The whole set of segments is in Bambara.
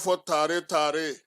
fɔ tare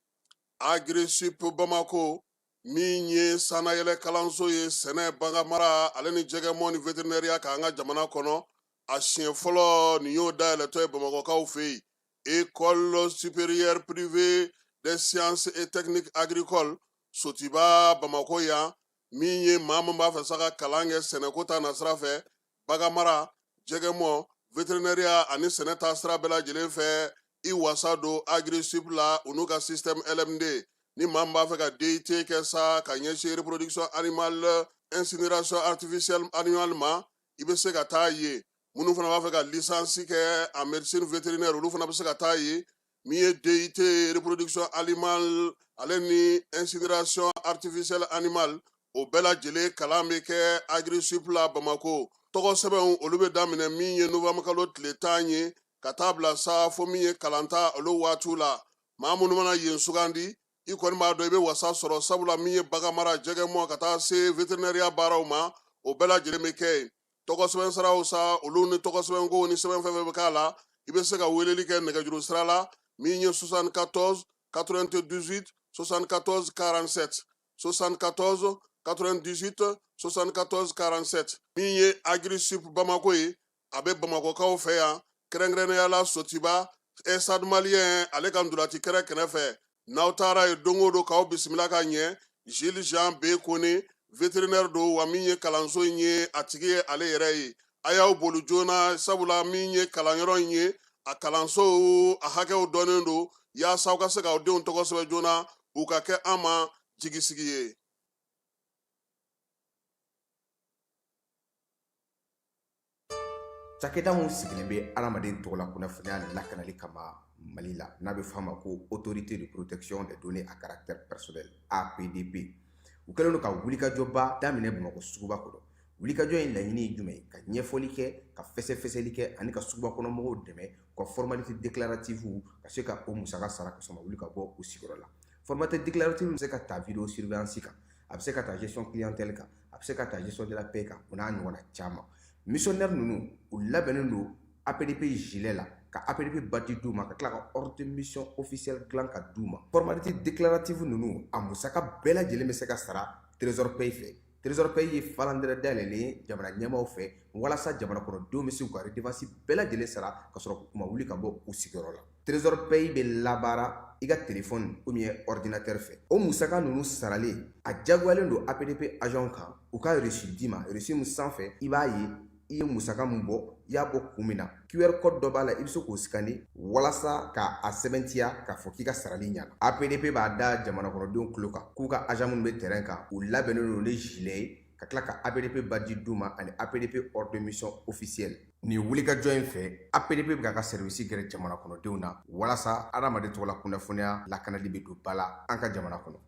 Agri-Sup Bamako min ye sanayɛlɛ kalanso ye sɛnɛ bangamara ale ni jɛgɛmɔ ni vétérinaire k'an ka jamana kɔnɔ a siɲɛ fɔlɔ nin y'o dayɛlɛtɔ ye Bamakɔkaw fɛ yen École supérieure privée des sciences et techniques agricoles Sotiba Bamako yan min ye maa min b'a fɛ sa ka kalan kɛ sɛnɛko ta nasira fɛ bagamara jɛgɛmɔ vétérinaire ani sɛnɛ ta sira bɛɛ lajɛlen fɛ i wasa don Agri-Sup la u n'u ka système LMD ni maa min b'a fɛ ka DIT kɛ sa ka ɲɛsin reproduction animale incinération artificielle animale ma i bɛ se ka taa ye minnu fana b'a fɛ ka licence kɛ en médecine vétérinaire olu fana bɛ se ka taa ye min ye DIT reproduction animale ale ni incinération artificielle animale o bɛɛ lajɛlen kalan bɛ kɛ Agri-Sup la Bamako tɔgɔ sɛbɛnw olu bɛ daminɛ min ye novembre kalo tile 10 ye ka taa bila sa fo min ye kalanta olu waatiw la maa minnu mana yen sugandi i kɔni b'a dɔn i bɛ wasa sɔrɔ sabula min ye baganmara jɛgɛmɔ ka taa se vétérinaire baaraw ma o bɛɛ lajɛlen bɛ kɛ yen tɔgɔ sɛbɛn siraw sa olu ni tɔgɔ sɛbɛn ko ni sɛbɛn fɛn fɛn bɛ k'a la i bɛ se ka weleli kɛ nɛgɛjuru sira la min ye 74 98 74 47 74 98 74 47 min ye Agri-Sup Bamako ye a bɛ Bamakɔkaw fɛ yan kɛrɛnkɛrɛnnenya la Sotiba Stade Malien ale ka ndolati kɛrɛ kɛrɛfɛ n'aw taara ye don o don k'aw bisimila ka ɲɛ Jules Jean B Kone vétérinaire don wa min ye kalanso in ye a tigi ye ale yɛrɛ ye a y'aw boli joona sabula min ye kalanyɔrɔ in ye a kalanso a hakɛw dɔnnen don yaasa aw ka se k'aw denw tɔgɔ sɛbɛn joona u ka kɛ an ma jigisigi ye. Cakɛda mun sigilen bɛ adamaden tɔgɔ la kunnafoniya lakanali kama Mali la n'a bɛ f'a ma ko autorité de protection des données à caractère personnel APDP u kɛlen don ka wulikajɔba daminɛ Bamakɔ suguba kɔnɔ wulikajɔ in laɲini ye jumɛn ye ka ɲɛfɔli kɛ ka fɛsɛfɛsɛli kɛ ani ka suguba kɔnɔ mɔgɔw dɛmɛ ka formalité déclarative ka se ka o musaka sara ka sɔrɔ wuli ka bɔ u sigiyɔrɔ la formalité déclarative bɛ se ka ta vidéo surveillance kan a bɛ se ka ta gestion clientèle kan a bɛ se ka ta gestion de la paix kan o n'a ɲɔgɔnna caman missionnaire ninnu u labɛnnen don APDP gilet la ka APDP badge d'u ma ka tila ka ordre de mission officielle dilan ka d'u ma formalité déclarative ninnu a musaka bɛɛ lajɛlen bɛ se ka sara trésor paye fɛ trésor paye ye falandɛrɛ dayɛlɛlen ye jamana ɲɛmaaw fɛ walasa jamana kɔnɔdenw bɛ se k'u ka redevance bɛɛ lajɛlen sara ka sɔrɔ u ma wuli ka bɔ u sigiyɔrɔ la trésor paye bɛ labaara i ka téléphone ou bien ordinateur fɛ o musaka ninnu saralen a jagoyalen don APDP agent kan u ka reçu d'i ma reçu min sanfɛ i b'a ye i ye musaka mun bɔ i y'a bɔ kun min na QR code dɔ b'a la i bɛ se k'o scanner walasa ka a sɛbɛntiya k'a fɔ k'i ka sarali ɲɛna APDP b'a da jamana kɔnɔdenw tulo kan k'u ka agent minnu bɛ terrain kan u labɛnnen don ni gilet ye ka tila ka APDP badge d'u ma ani APDP ordre de mission officielle nin wulikajɔ in fɛ APDP bɛ k'a ka service gɛrɛ jamana kɔnɔdenw na walasa adamaden tɔgɔ la kunnafoniya lakanali bɛ don ba la an ka jamana kɔnɔ.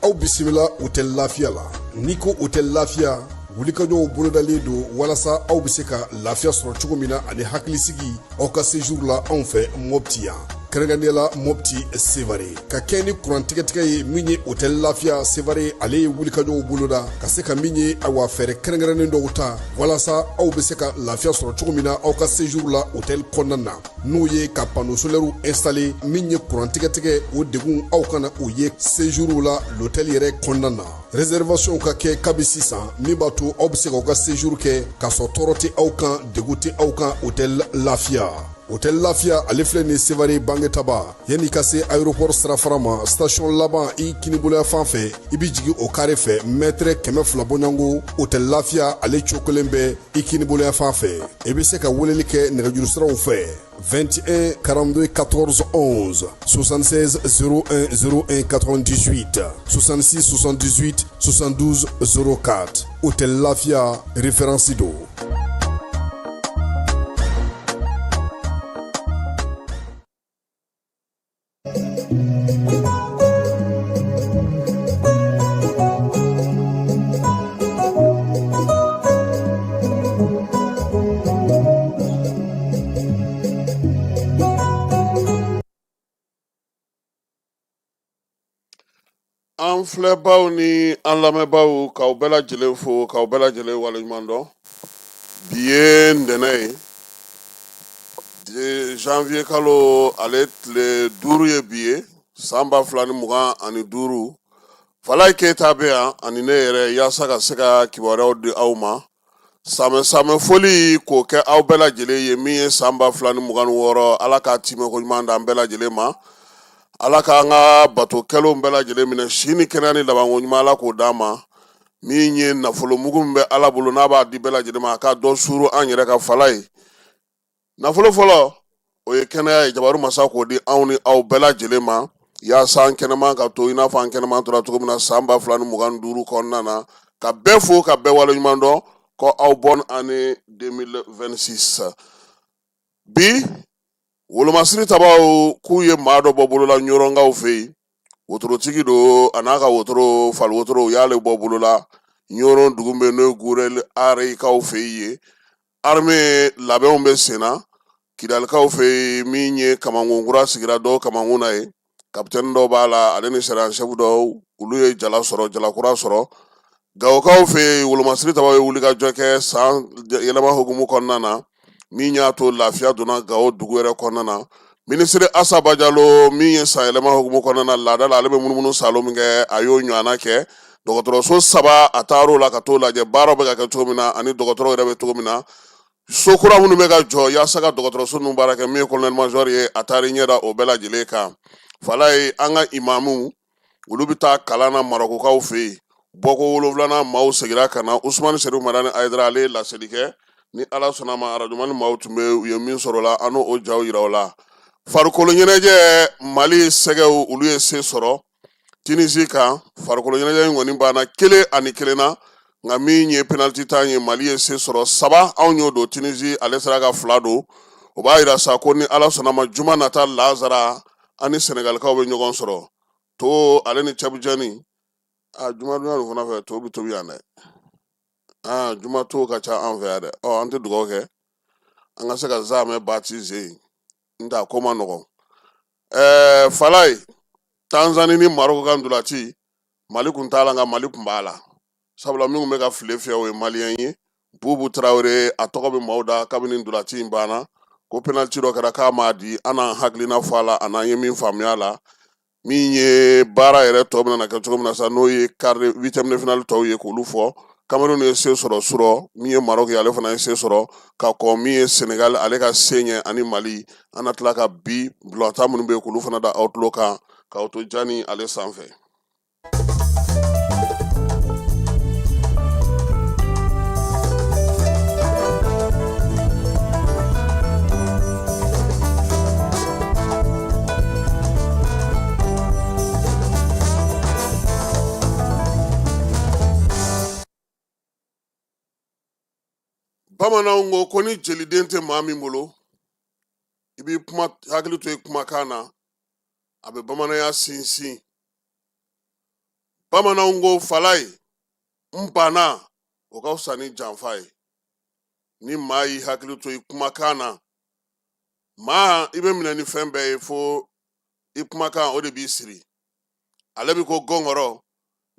Aw bisimila hôtel Lafiya la n'i ko hôtel Lafiya wulikajɔw bolodalen don walasa aw bɛ se ka lafiya sɔrɔ cogo min na ani hakilisigi aw ka séjour la anw fɛ Mopti yan kɛrɛnkɛrɛnnenya la Mopti Sevare ka kɛ ni kurantigɛtigɛ ye min ye hôtel Lafiya Sevare ale ye wulikajɔw boloda ka se ka min ye awa fɛɛrɛ kɛrɛnkɛrɛnnen dɔw ta walasa aw bɛ se ka lafiya sɔrɔ cogo min na aw ka séjour la hôtel kɔnɔna na n'o ye ka panneau solaire installer min ye kurantigɛtigɛ o degun aw kana o ye séjour la l'hôtel yɛrɛ kɔnɔna na réservation ka kɛ kabi sisan min b'a to aw bɛ se k'aw ka séjour kɛ k'a sɔrɔ tɔɔrɔ tɛ aw kan degun tɛ aw kan hôtel Lafiya. Hôtel Lafiya ale filɛ nin Sevare Bangetaba yanni ka se aéroport sirafara ma station laban i kiniboloya fan fɛ i bi jigin o carré fɛ mètre 200 bɔɲango hôtel Lafiya ale cokolen bɛ i kiniboloya fan fɛ i bɛ se ka weleli kɛ nɛgɛjuru siraw fɛ 21 42 14 11 76 01 01 98 66 78 72 04 hôtel Lafiya référence do. An filɛbaw ni an lamɛnbaw k'aw bɛɛ lajɛlen fo k'aw bɛɛ lajɛlen waleɲuman dɔn Bi ntɛnɛn ye janvier kalo ale tile 5 ye bi ye san 2025 Falaye Keyita bɛ yan ani ne yɛrɛ yaasa ka se ka kibaruyaw di aw ma samɛ foli k'o kɛ aw bɛɛ lajɛlen ye min ye san 2026 Ala ka timɛko ɲuman d'an bɛɛ lajɛlen ma Ala k'an ka bato kɛlenw bɛɛ lajɛlen minɛ si ni kɛnɛya ni labanko ɲuman Ala k'o d'an ma min ye nafolo mugu min bɛ Ala bolo n'a b'a di bɛɛ lajɛlen ma a ka dɔ suru an yɛrɛ ka Falaye nafolo fɔlɔ o ye kɛnɛya ye Jabaru masa k'o di anw ni aw bɛɛ lajɛlen ma yaasa an kɛnɛman ka to i n'a fɔ an kɛnɛman tora cogo min na san 2025 kɔnɔna na ka bɛɛ fo ka bɛɛ waleɲuman dɔn ko aw bonne année 2026 bi wolomasiri tabaw k'u ye maa dɔ bɔ bolola ɲɔrɔnkaw fɛ yen wotorotigi don a n'a ka wotoro fali wotoro u y'ale bɔ bolola ɲɔrɔn dugu bɛ n'o ye gurel arekaw fɛ yen ye armée labɛnw bɛ sen na kidalikaw fɛ yen min ye kamankun kura sigira dɔw kamankun na ye kapitɛni dɔw b'a la ale ni sariya chef dɔw olu ye jala kura sɔrɔ gawokaw fɛ yen wolomasiri tabaw ye wulikajɔ kɛ san yɛlɛma hukumu kɔnɔna na min y'a to lafiya donna Gawo dugu yɛrɛ kɔnɔna na minisiri Asaba Jalo min ye san yɛlɛma hukumu kɔnɔna na laada la ale bɛ munumunu salon min kɛ a y'o ɲɔgɔnna kɛ dɔgɔtɔrɔso 3 a taar'o la ka t'o lajɛ baaraw bɛ ka kɛ cogo min na ani dɔgɔtɔrɔw yɛrɛ bɛ cogo min na so kura minnu bɛ ka jɔ yaasa ka dɔgɔtɔrɔso ninnu baara kɛ min ye colonel major ye a taar'i ɲɛda o bɛɛ lajɛlen kan Falaye an ka imamu olu bɛ taa kalan na Marokokaw fɛ yen bɔko 7 maaw segira ka na Usumani Serifu Madani Ayidara ale ye laseli kɛ ni Ala sɔnna ma arajumani maaw tun bɛ u ye min sɔrɔ o la an n'o jaw yira o la farikolo ɲɛnajɛ Mali sɛgɛw olu ye se sɔrɔ Tunisie kan farikolo ɲɛnajɛ in kɔni banna 1-1 na nka min ye penalty tan ye Mali ye se sɔrɔ 3 anw y'o don Tunisie ale sera ka 2 don o b'a yira sa ko ni Ala sɔnna ma juma nata Lazara ani Senegalikaw bɛ ɲɔgɔn sɔrɔ to ale ni Cɛbujani juma dunya fana fɛ to bɛ tobi yan dɛ juma to ka ca an fɛ yan dɛ an tɛ dugawu kɛ an ka se ka zamɛ baptiser n tɛ a ko ma nɔgɔn Falaye Tanzanie ni Maroko ka ndolati Mali kun t'a la nka Mali kun b'a la sabula min kun bɛ ka file fiyɛ o ye maliyɛn ye Bubu Tarawele a tɔgɔ bɛ maaw da kabini ndolati in banna ko penalty dɔ kɛra k'a m'a di an n'an hakilina fɔ a la a n'an ye min faamuya a la min ye baara yɛrɛ tɔ bɛna kɛ cogo min na sa n'o ye quart de 8e de finale tɔw ye k'olu fɔ Cameroun ye se sɔrɔ surɔ min ye Maroc ye ale fana ye se sɔrɔ ka kɔn min ye Senegal ale ka se ɲɛ ani Mali an na tila ka bi bulɔta minnu bɛ yen k'olu fana da outlook kan k'aw to Jani ale sanfɛ. Bamananw ko ni jeliden tɛ maa min bolo i b'i hakili to i kumakan na a bɛ bamananya sinsin bamananw ko Falaye n banna o ka fisa ni janfa ye ni maa y'i hakili to i kumakan na maa i bɛ minɛ ni fɛn bɛɛ ye fo i kumakan o de b'i siri ale bɛ ko gɔngɔrɔ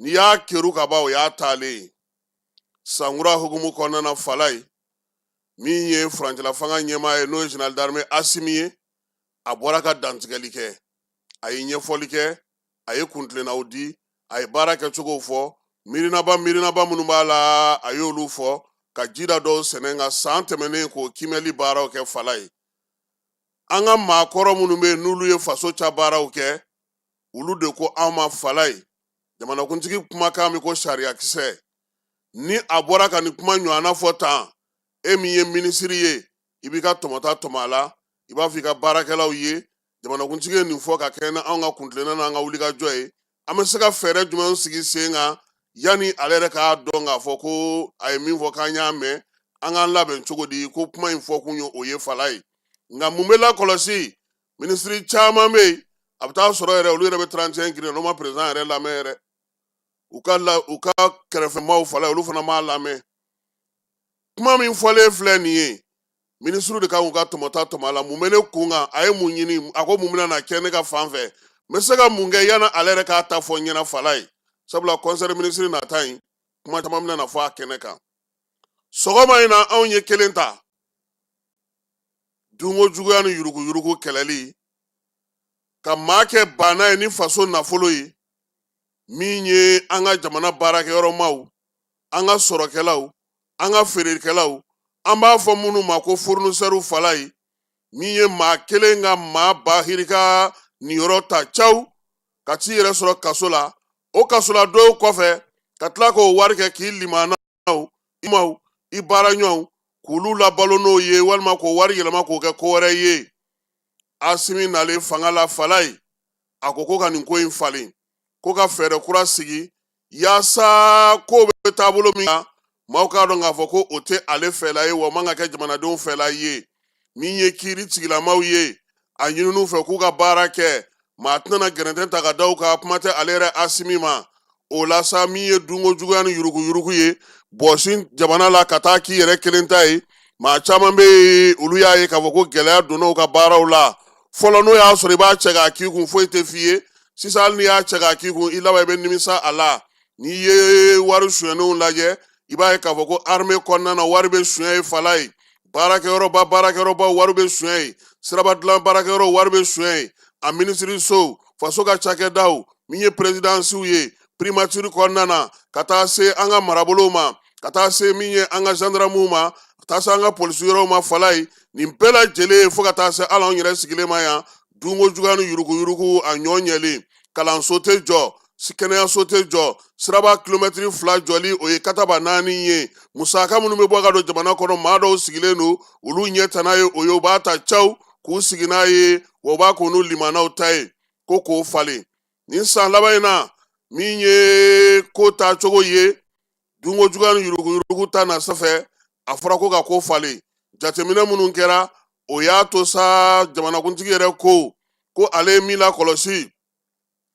n'i y'a keru ka ban o y'a taalen ye sankura hukumu kɔnɔna na Falaye min ye furancɛla fanga ɲɛmaa ye n'o ye général d'armée Asimi ye a bɔra ka dantigɛli kɛ a ye ɲɛfɔli kɛ a ye kuntilennaw di a ye baara kɛcogow fɔ miirinaba minnu b'a la a y'olu fɔ ka jida dɔw sɛnɛ nka san tɛmɛnen k'o kimɛli baaraw kɛ Falaye an ka maakɔrɔ minnu bɛ yen n'olu ye faso ca baaraw kɛ olu de ko anw ma Falaye jamanakuntigi kumakan min ko sariyakisɛ ni a bɔra ka nin kuma ɲɔgɔnna fɔ tan e min ye minisiri ye i b'i ka tɔmɔta tɔmɔ a la i b'a fɔ i ka baarakɛlaw ye jamanakuntigi ye nin fɔ ka kɛ anw ka kuntilenna n'an ka wulikajɔ ye an bɛ se ka fɛɛrɛ jumɛn sigi sen kan yanni ale yɛrɛ k'a dɔn k'a fɔ ko a ye min fɔ k'an y'a mɛn an k'an labɛn cogo di ko kuma in fɔ kun ye o ye Falaye nka mun bɛ lakɔlɔsi minisiri caman bɛ yen a bɛ taa sɔrɔ yɛrɛ olu yɛrɛ bɛ 31 kiiri n'o ma président yɛrɛ lamɛn yɛrɛ u ka kɛrɛfɛmaaw Falaye olu fana m'a lamɛn kuma min fɔlen filɛ nin ye minisiri de kan k'u ka tɔmɔta tɔmɔ a la mun bɛ ne kun kan a ye mun ɲini a ko mun bɛna na kɛ ne ka fan fɛ n bɛ se ka mun kɛ yanni ale yɛrɛ k'a ta fɔ n ɲɛna Falaye sabula conseil minisiri nata in kuma caman bɛna na fɔ a kɛnɛ kan sɔgɔma in na anw ye kelen ta dungo juguya ni yurugu kɛlɛli ka maa kɛ banna ye ni faso nafolo ye min ye an ka jamana baarakɛyɔrɔmaw an ka sɔrɔkɛlaw an ka feerekɛlaw an b'a fɔ minnu ma ko fournisseur fala ye min ye maa kelen ka maa ba hirika niyɔrɔ ta caw ka t'i yɛrɛ sɔrɔ kaso la o kasola dɔw kɔfɛ ka tila k'o wari kɛ k'i limanaw i baaraɲɔgɔnw k'olu labalo n'o ye walima k'o wari yɛlɛma k'o kɛ ko wɛrɛ ye Asimi nalen fanga la fala ye a ko ka nin ko in falen ko ka fɛɛrɛ kura sigi yaasa ko bɛ taabolo min na maaw k'a dɔn k'a fɔ ko o tɛ ale fɛla ye wa man ka kɛ jamanadenw fɛla ye min ye kiiri tigilamaw ye a ɲininu fɛ k'u ka baara kɛ maa tɛna gɛrɛntɛ ta ka da u kan kuma tɛ ale yɛrɛ Asimi ma o la sa min ye dungo juguya ni yurugu ye bɔsin jamana la ka taa k'i yɛrɛ kelen ta ye maa caman bɛ yen olu y'a ye k'a fɔ ko gɛlɛya donna u ka baaraw la fɔlɔ n'o y'a sɔrɔ i b'a cɛ k'a k'i kun foyi tɛ f'i ye sisan hali n'i y'a cɛ k'a k'i kun i laban i bɛ nimisa a la n'i ye wari sonyɛnenw lajɛ i b'a ye k'a fɔ ko armée kɔnɔna na wari bɛ sonya ye fala ye baarakɛyɔrɔbaw wari bɛ sonya ye siraba dilan baarakɛyɔrɔ wari bɛ sonya ye a minisirisow faso ka cakɛdaw min ye présidansiw ye primature kɔnɔna na ka taa se an ka marabolow ma ka taa se min ye an ka gendarmew ma ka taa se an ka polisiyɔrɔw ma fala ye nin bɛɛ lajɛlen fo ka taa se hali anw yɛrɛ sigilen ma yan dungo juguya ni yurugu a ɲɔ ɲɛlen kalanso tɛ jɔ kɛnɛyaso tɛ jɔ siraba kilomɛtiri 2 jɔli o ye kataba 4 ye musaka minnu bɛ bɔ ka don jamana kɔnɔ maa dɔw sigilen don olu ɲɛ tana ye o ye u b'a ta caw k'u sigi n'a ye wa u b'a k'u limanaw ta ye ko k'o falen nin san laban in na min ye ko ta cogo ye dungo juguya ni yurugu ta na sanfɛ a fɔra ko ka ko falen jateminɛ minnu kɛra o y'a to sa jamanakuntigi yɛrɛ ko ale ye min lakɔlɔsi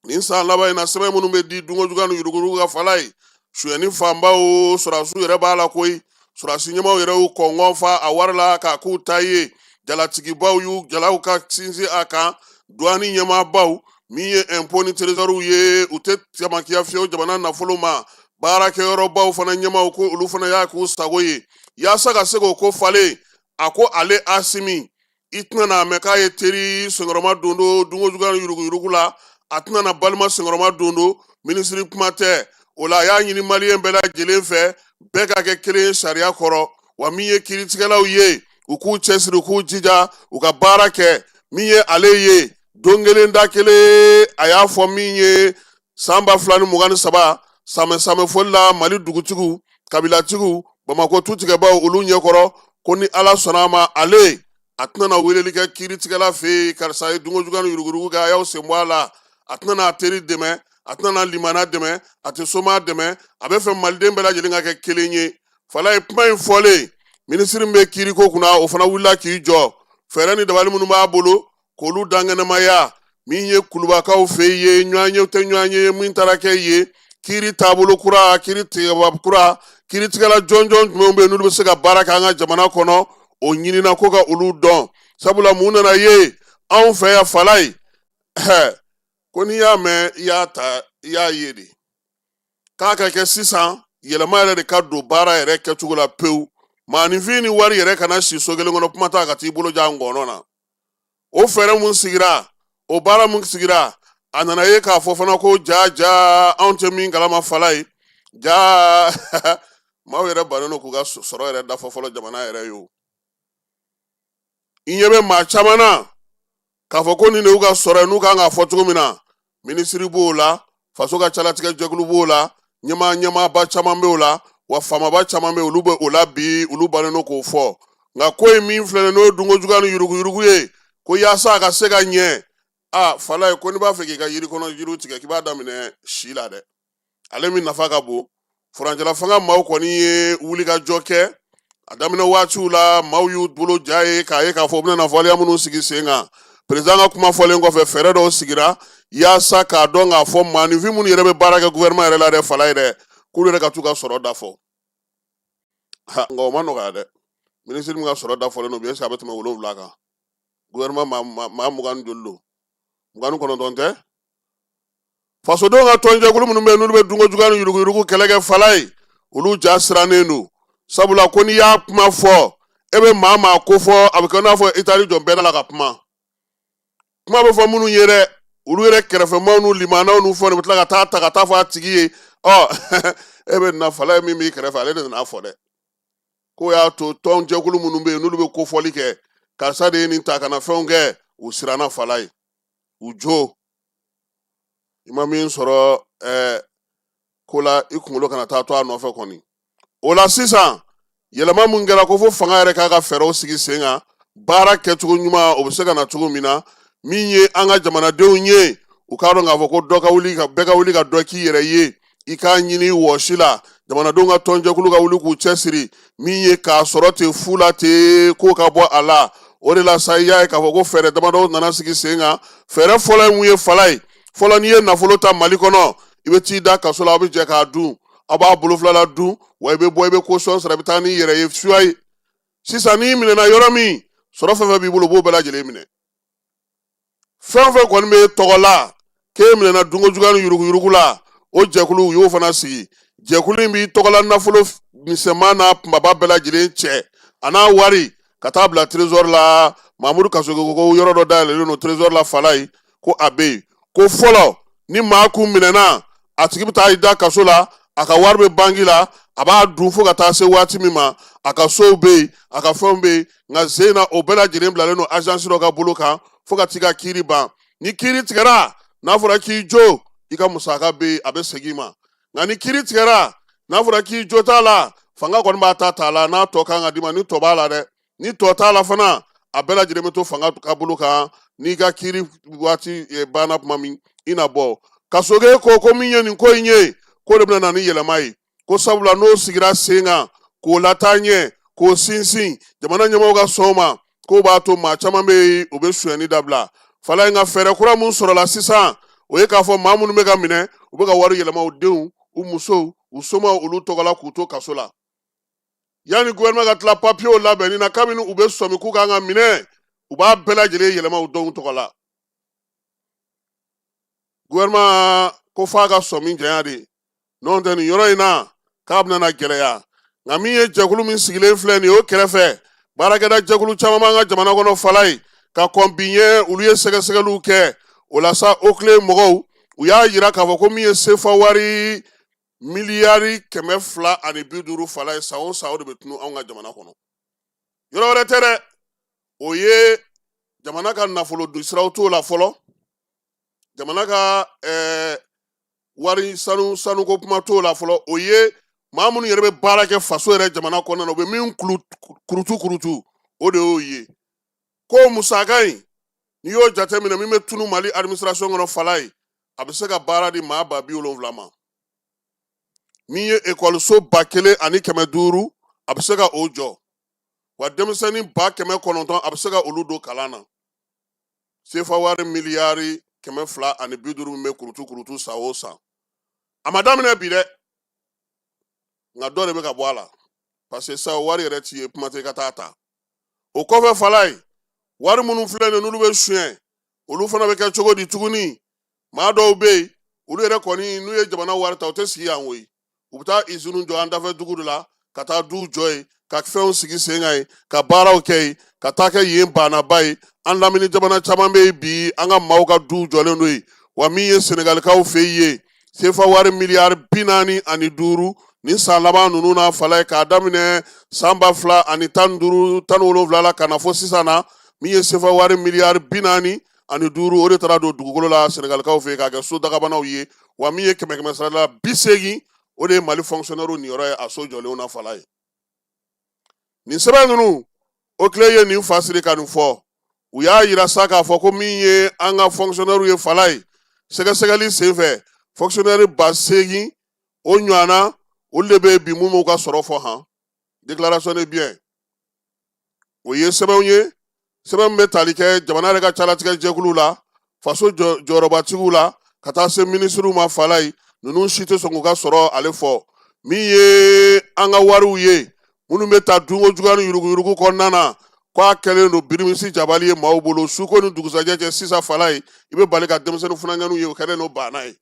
nin san laban in na sɛbɛn minnu bɛ di dungo juguya ni yurugu ka fala ye sonyɛni fanbaw sɔrɔdasiw yɛrɛ b'a la koyi sɔrɔdasi ɲɛmaw yɛrɛ y'u kɔngɔn fa a wari la k'a k'u ta ye jalatigibaw y'u jalaw ka sinsin a kan douane ɲɛmaabaw min ye impôt ni trésoriw ye u tɛ tamakiya fiyewu jamana nafolo ma baarakɛyɔrɔbaw fana ɲɛmaw ko olu fana y'a k'u sago ye yaasa ka se k'o ko falen a ko ale Asimi i tɛna n'a mɛn k'a ye teri senkɔrɔma dondo dungo juguya ni yurugu la a tɛna na balima senkɔrɔma dondo minisiri kuma tɛ o la a y'a ɲini maliyɛn bɛɛ lajɛlen fɛ bɛɛ ka kɛ kelen ye sariya kɔrɔ wa min ye kiiritigɛlaw ye u k'u cɛsiri u k'u jija u ka baara kɛ min ye ale ye don kelen da kelen a y'a fɔ min ye san 2023 samɛ foli la Mali dugutigiw kabilatigiw Bamakɔ tutigɛbaw olu ɲɛkɔrɔ ko ni Ala sɔnna a ma ale a tɛna na weleli kɛ kiiritigɛla fɛ yen karisa ye dungo juguya ni yurugu kɛ a y'aw sen bɔ a la a tɛna n'a teri dɛmɛ a tɛna n'a limana dɛmɛ a tɛ soma dɛmɛ a bɛ fɛ maliden bɛɛ lajɛlen ka kɛ kelen ye fala ye kuma in fɔlen minisiri min bɛ kiiriko kunna o fana wulila k'i jɔ fɛɛrɛ ni dabali minnu b'a bolo k'olu dankɛnɛmaya min ye kulubakaw fɛ ye ɲɔgɔnye tɛ ɲɔgɔn ye min taara kɛ ye kiiri taabolo kura kiiri tigɛba kura kiiritigɛla jɔnjɔn jumɛnw bɛ yen n'olu bɛ se ka baara kɛ an ka jamana kɔnɔ o ɲinina ko ka olu dɔn sabula mun nana ye anw fɛ yan fala ye ko n'i y'a mɛn i y'a ta i y'a ye de k'a ka kɛ sisan yɛlɛma yɛrɛ de ka don baara yɛrɛ kɛcogo la pewu maaninfin ni wari yɛrɛ kana si so kelen kɔnɔ kuma t'a ka t'i bolo ja ngɔnɔ na o fɛɛrɛ mun sigira o baara mun sigira a nana ye k'a fɔ fana ko ja anw tɛ min kalama fala ye ja maaw yɛrɛ bannen don k'u ka sɔrɔ yɛrɛ dafa fɔlɔ jamana yɛrɛ ye o i ɲɛ bɛ maa caman na k'a fɔ ko nin de y'u ka sɔrɔ ye n'u kan k'a fɔ cogo min na minisiri b'o la faso ka calatigɛ jɛkulu b'o la ɲɛmaaba caman b'o la wa faamaba caman bɛ olu bɛ o la bi olu bannen don k'o fɔ nka ko in min filɛ n'o ye dungo juguya ni yurugu ye ko yaasa a ka se ka ɲɛ fala ye ko n'i b'a fɛ k'i ka yiri kɔnɔ yiriw tigɛ k'i b'a daminɛ si la dɛ ale min nafa ka bon furancɛla fanga maaw kɔni ye wulikajɔ kɛ a daminɛ waatiw la maaw y'u bolo ja ye k'a ye k'a fɔ u bɛna waleya minnu sigi sen kan président ka kuma fɔlen kɔfɛ fɛɛrɛ dɔw sigira yaasa k'a dɔn k'a fɔ maaninfin minnu yɛrɛ bɛ baara kɛ gouvernement yɛrɛ la dɛ fala ye dɛ k'olu yɛrɛ ka t'u ka sɔrɔ dafɔ nka o ma nɔgɔya dɛ minisiri min ka sɔrɔ dafɔlen don bi est-ce que a bɛ tɛmɛ 7 kan gouvernement maa 20 ni joli don 29 tɛ fasodenw ka tɔnjɛkulu minnu bɛ yen n'olu bɛ dungo juguya ni yurugu kɛlɛ kɛ fala ye olu ja sirannen don sabula ko n'i y'a kuma fɔ e bɛ maa ko fɔ a bɛ kɛ n'a fɔ i taar'i jɔ bɛɛ da la ka kuma bɛ fɔ minnu ye dɛ olu yɛrɛ kɛrɛfɛmaw n'u limanaw n'u fɔ de bɛ tila ka taa fɔ a tigi ye e bɛ na fala ye min b'i kɛrɛfɛ ale de nana fɔ dɛ ko y'a to tɔn jɛkulu minnu bɛ yen n'olu bɛ kofɔli kɛ karisa de ye nin ta ka na fɛnw kɛ u siranna fala ye u jo i ma min sɔrɔ ko la i kunkolo kana taa to a nɔfɛ kɔni o la sisan yɛlɛma mun kɛra ko fo fanga yɛrɛ k'a ka fɛɛrɛw sigi sen kan baara kɛcogo ɲuman o bɛ se ka na cogo min na min ye an ka jamanadenw ye u k'a dɔn k'a fɔ ko bɛɛ ka wuli ka dɔ k'i yɛrɛ ye i k'a ɲini wɔsi la jamanadenw ka tɔnjɛkulu ka wuli k'u cɛsiri min ye k'a sɔrɔ ten fu la ten ko ka bɔ a la o de la sa i y'a ye k'a fɔ ko fɛɛrɛ damadɔ nana sigi sen kan fɛɛrɛ fɔlɔ ye mun ye fala ye fɔlɔ n'i ye nafolo ta mali kɔnɔ i bɛ t'i da kaso la a bɛ jɛ k'a dun a b'a bolo filala dun wa i bɛ bɔ i bɛ caution sara i bɛ taa n'i yɛrɛ ye suya ye sisan n'i minɛna yɔrɔ min sɔrɔ fɛn fɛn b'i bolo u b'o bɛɛ lajɛlen minɛ fɛn fɛn kɔni bɛ tɔgɔ la k'e minɛna dunko juguya ni yuruguyurugu la o jɛkulu u y'o fana sigi jɛkulu in b'i tɔgɔla nafolo misɛnman n'a kumaba bɛɛ lajɛlen cɛ a n'a wari ka taa bila trésor la mamudu kasogo ko yɔrɔ dɔ dayɛlɛlen don trésor la fala ye ko a bɛ yen ko fɔlɔ ni maa kun minɛna a tigi bɛ taa i da kaso la a ka wari bɛ banki la a b'a dun fo ka taa se waati min ma a ka sow bɛ yen a ka fɛnw bɛ yen nka sen na o bɛɛ lajɛlen bilalen don agence dɔ ka bolo kan fo ka t'i ka kiiri ban ni kiiri tigɛra n'a fɔra k'i jo i ka musaka bɛ yen a bɛ segin i ma nka ni kiiri tigɛra n'a fɔra k'i jo t'a la fanga kɔni b'a ta la n'a tɔ kan ka d'i ma ni tɔ b'a la dɛ ni tɔ t'a la fana a bɛɛ lajɛlen bɛ to fanga ka bolo kan n'i ka kiiri waati banna tuma min i na bɔ kasoge ko min ye nin ko in ye ko de bɛna na ni yɛlɛma ye ko sabula n'o sigira sen kan k'o lataa ɲɛ k'o sinsin jamana ɲɛmɔgɔw ka sɔn o ma k'o b'a to maa caman bɛ yen u bɛ sonyɛni dabila fala in ka fɛɛrɛ kura mun sɔrɔla sisan o ye k'a fɔ maa minnu bɛ ka minɛ u bɛ ka wari yɛlɛma u denw u musow u somaw olu tɔgɔla k'u to kaso la yanni gouvernement ka tila papiyew labɛnni na kabini u bɛ sɔmi k'u kan ka minɛ u b'a bɛɛ lajɛlen yɛlɛma u denw tɔgɔ la gouvernement ko f'a ka sɔmi janya de n'o tɛ nin yɔrɔ in na k'a bɛna na gɛlɛya nka min ye jɛkulu min sigilen filɛ nin ye o kɛrɛfɛ baarakɛda jɛkulu caman b'an ka jamana kɔnɔ fala ye ka kɔn bi ɲɛ olu ye sɛgɛsɛgɛliw kɛ o la sa okle mɔgɔw u y'a yira k'a fɔ ko min ye sefa wari miliyari 250 fala ye san o san o de bɛ tunu anw ka jamana kɔnɔ yɔrɔ wɛrɛ tɛ dɛ o ye jamana ka nafolo don siraw t'o la fɔlɔ jamana ka wari sanuko kuma t'o la fɔlɔ o ye maa minnu yɛrɛ bɛ baara kɛ faso yɛrɛ jamana kɔnɔna na u bɛ min kurutu o de y'o ye ko musaka in n'i y'o jateminɛ min bɛ tunu mali administration kɔnɔ fala ye a bɛ se ka baara di maa 70,000 ma min ye ekɔliso 1,500 a bɛ se ka o jɔ wa denmisɛnnin 900 a bɛ se ka olu don kalan na sefa wari miliyari 250 min bɛ kurutu san o san a ma daminɛ bi dɛ nka dɔ de bɛ ka bɔ a la parce que sa wari yɛrɛ t'i ye kuma tɛ i ka taa ta o kɔfɛ fala ye wari minnu filɛ nin n'olu bɛ suɲɛ olu fana bɛ kɛ cogo di tuguni maa dɔw bɛ yen olu yɛrɛ kɔni n'u ye jamana wari ta u tɛ sigi yan koyi u bɛ taa iziniw jɔ an dafɛ dugu de la ka taa duw jɔ yen ka fɛnw sigi sen kan yen ka baaraw kɛ yen ka taa kɛ yen banaba ye an lamini jamana caman bɛ yen bi an ka maaw ka duw jɔlen don yen wa min ye senegalikaw fɛ yen ye sefa wari miliyari 45 nin san laban ninnu na fala ye k'a daminɛ san 2015 17 la ka na fɔ sisan na min ye sefa wari miliyari 45 o de taara don dugukolo la senegalikaw fɛ yen k'a kɛ so dagabanaw ye wa min ye 100 sara la 80 o de ye mali fonctionnaire niyɔrɔ ye a so jɔlenw na fala ye nin sɛbɛn ninnu o tile ye nin fasiri ka nin fɔ u y'a yira sa k'a fɔ ko min ye an ka fonctionnaire ye fala ye sɛgɛsɛgɛli senfɛ fonctionnaire 8,000 o ɲɔgɔnna olu de bɛ bi mun m'u ka sɔrɔ fɔ han déclaration de bien o ye sɛbɛnw ye sɛbɛn min bɛ tali kɛ jamana yɛrɛ ka calatigɛ jɛkulu la faso jɔyɔrɔbatigiw la ka taa se minisiriw ma fala ye ninnu si tɛ sɔn k'u ka sɔrɔ ale fɔ min ye an ka wariw ye minnu bɛ ta dunko juguya ni yuruguyurugu kɔnɔna na k'a kɛlen don birimisi jabali ye maaw bolo suko ni dugusajɛ cɛ sisan fala ye i bɛ bali ka denmisɛnnin funankɛninw ye o kɛlen don banna ye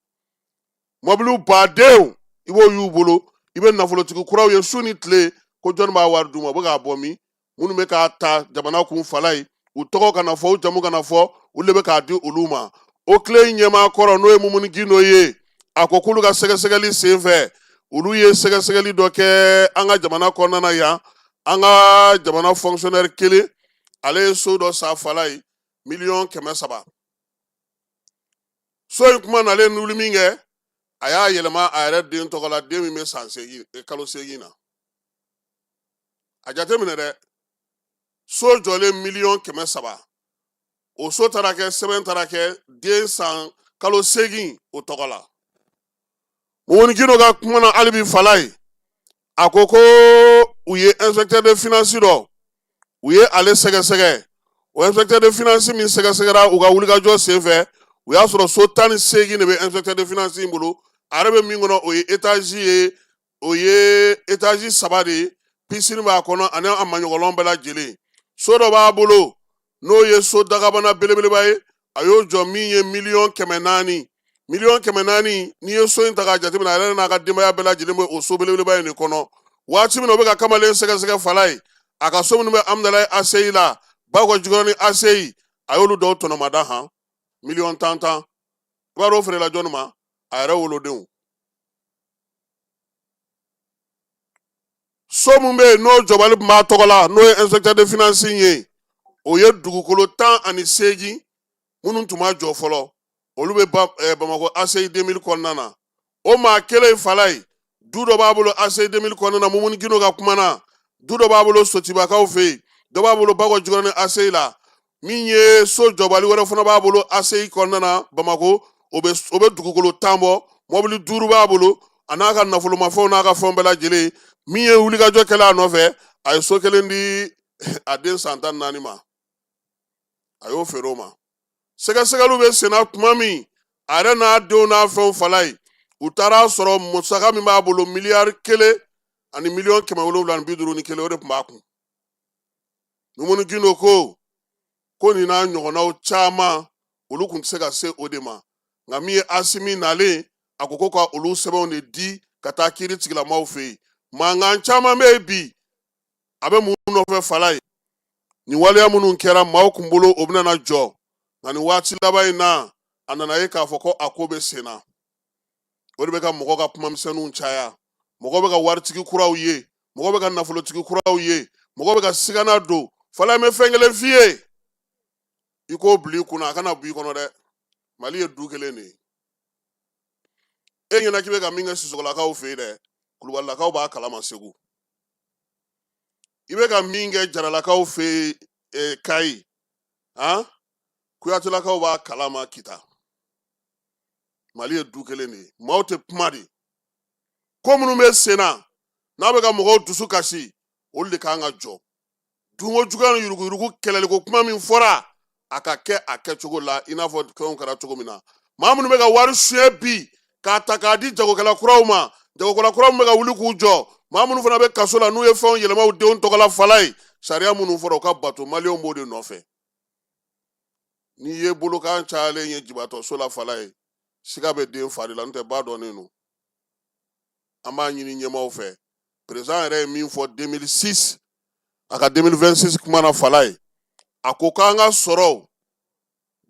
mɔbiliw badenw i b'o y'u bolo i bɛ nafolotigi kuraw ye su ni tile ko jɔnni b'a wari d'u ma u bɛ k'a bɔ min minnu bɛ k'a ta jamana kun fala ye u tɔgɔ kana fɔ u jamu kana fɔ olu de bɛ k'a di olu ma o tile in ɲɛmaa kɔrɔ n'o ye Mumuni Gindo ye a ko k'olu ka sɛgɛsɛgɛli sen fɛ olu ye sɛgɛsɛgɛli dɔ kɛ an ka jamana kɔnɔna na yan an ka jamana fonctionnaire kelen ale ye so dɔ san fala ye 300,000. so in kuma nalen wuli min kɛ a y'a yɛlɛma a yɛrɛ den tɔgɔ la den min bɛ san 8 kalo 8 na a jateminɛ dɛ so jɔlen 300,000 o so taara kɛ sɛbɛn taara kɛ den san kalo 8 o tɔgɔ la Mumuni Gindo ka kuma na hali bi fala ye a ko ko u ye inspecteur de finance dɔ u ye ale sɛgɛsɛgɛ o inspecteur de finance min sɛgɛsɛgɛra u ka wulikajɔ sen fɛ u y'a sɔrɔ so 18 de bɛ inspecteur de finance in bolo a yɛrɛ bɛ min kɔnɔ o ye étage ye o ye étage 3 de ye piscine b'a kɔnɔ ani a maɲɔgɔnlɔn bɛɛ lajɛlen so dɔ b'a bolo n'o ye so dagabana belebeleba ye a y'o jɔ min ye 400,000 400,000 n'i ye so in ta k'a jateminɛ a yɛrɛ n'a ka denbaya bɛɛ lajɛlen bɛ o so belebeleba in de kɔnɔ waati min na o bɛ ka kamalen sɛgɛsɛgɛ fala ye a ka so minnu bɛ Amudalayi ACI la Bakɔ Jikɔrɔni ACI a y'olu dɔw tɔnɔmada han 10,000,000 i b'a dɔn o feerela jɔnni ma a yɛrɛ wolodenw so min bɛ yen n'o jɔbali tun b'a tɔgɔ la n'o ye inspecteur de finance ye o ye dugukolo 18 minnu tun ma jɔ fɔlɔ olu bɛ Bamakɔ ACI 2000 kɔnɔna na o maa kelen fala ye du dɔ b'a bolo ACI 2000 kɔnɔna na Mumuni Gindo ka kuma na du dɔ b'a bolo Sotibakaw fɛ yen dɔ b'a bolo Bakɔ Jikɔrɔni ACI la min ye so jɔbali wɛrɛ fana b'a bolo ACI kɔnɔna na Bamakɔ o bɛ dugukolo 10 bɔ mɔbili 5 b'a bolo a n'a ka nafolomafɛnw n'a ka fɛnw bɛɛ lajɛlen min ye wulikajɔ kɛla a nɔfɛ a ye so kelen di a den san 14 ma a y'o feere o ma sɛgɛsɛgɛliw bɛ senna tuma min a yɛrɛ n'a denw n'a fɛnw fala ye u taara sɔrɔ musaka min b'a bolo miliyari 1 ani 751,000 o de tun b'a kun Mumuni Gindo ko nin n'a ɲɔgɔnnaw caman olu tun tɛ se ka se o de ma nka min ye Asimi nalen a ko ka olu sɛbɛnw de di ka taa kiiri tigilamaw fɛ yen mankan caman bɛ yen bi a bɛ mun nɔfɛ fala ye nin waleya minnu kɛra maaw kun bolo o bɛna jɔ nka nin waati laban in na a nana ye k'a fɔ ko a ko bɛ sen na o de bɛ ka mɔgɔ ka kumamisɛnninw caya mɔgɔ bɛ ka waritigi kuraw ye mɔgɔ bɛ ka nafolotigi kuraw ye mɔgɔ bɛ ka sigana don fala in bɛ fɛn kelen f'i ye i k'o bila i kunna a kana bɔ i kɔnɔ dɛ Mali ye du kelen de ye e ɲɛna k'i bɛ ka min kɛ Sisɔgɔlakaw fɛ yen dɛ Kulubalilakaw b'a kalama Segu i bɛ ka min kɛ Jaralakaw fɛ yen Kayi Kuyatelakaw b'a kalama Kita Mali ye du kelen de ye maaw tɛ kuma de ko minnu bɛ sen na n'a bɛ ka mɔgɔw dusu kasi olu de kan ka jɔ dunko juguya ni yuruguyurugu kɛlɛliko kuma min fɔra a ka kɛ a kɛcogo la i n'a fɔ fɛnw kɛra cogo min na maa minnu bɛ ka wari suɲɛ bi k'a ta k'a di jagokɛla kuraw ma jagokɛla kuraw min bɛ ka wuli k'u jɔ maa minnu fana bɛ kaso la n'u ye fɛnw yɛlɛma u denw tɔgɔ la fala ye sariya minnu fɔra u ka bato maliyɛnw b'o de nɔfɛ n'i ye bolokan cayalen ye jibatɔso la fala ye siga bɛ den fa de la n'o tɛ ba dɔnnen don an b'a ɲini ɲɛmaaw fɛ président yɛrɛ ye min fɔ 2006 a ka 2026 kuma na fala ye a ko k'an ka sɔrɔw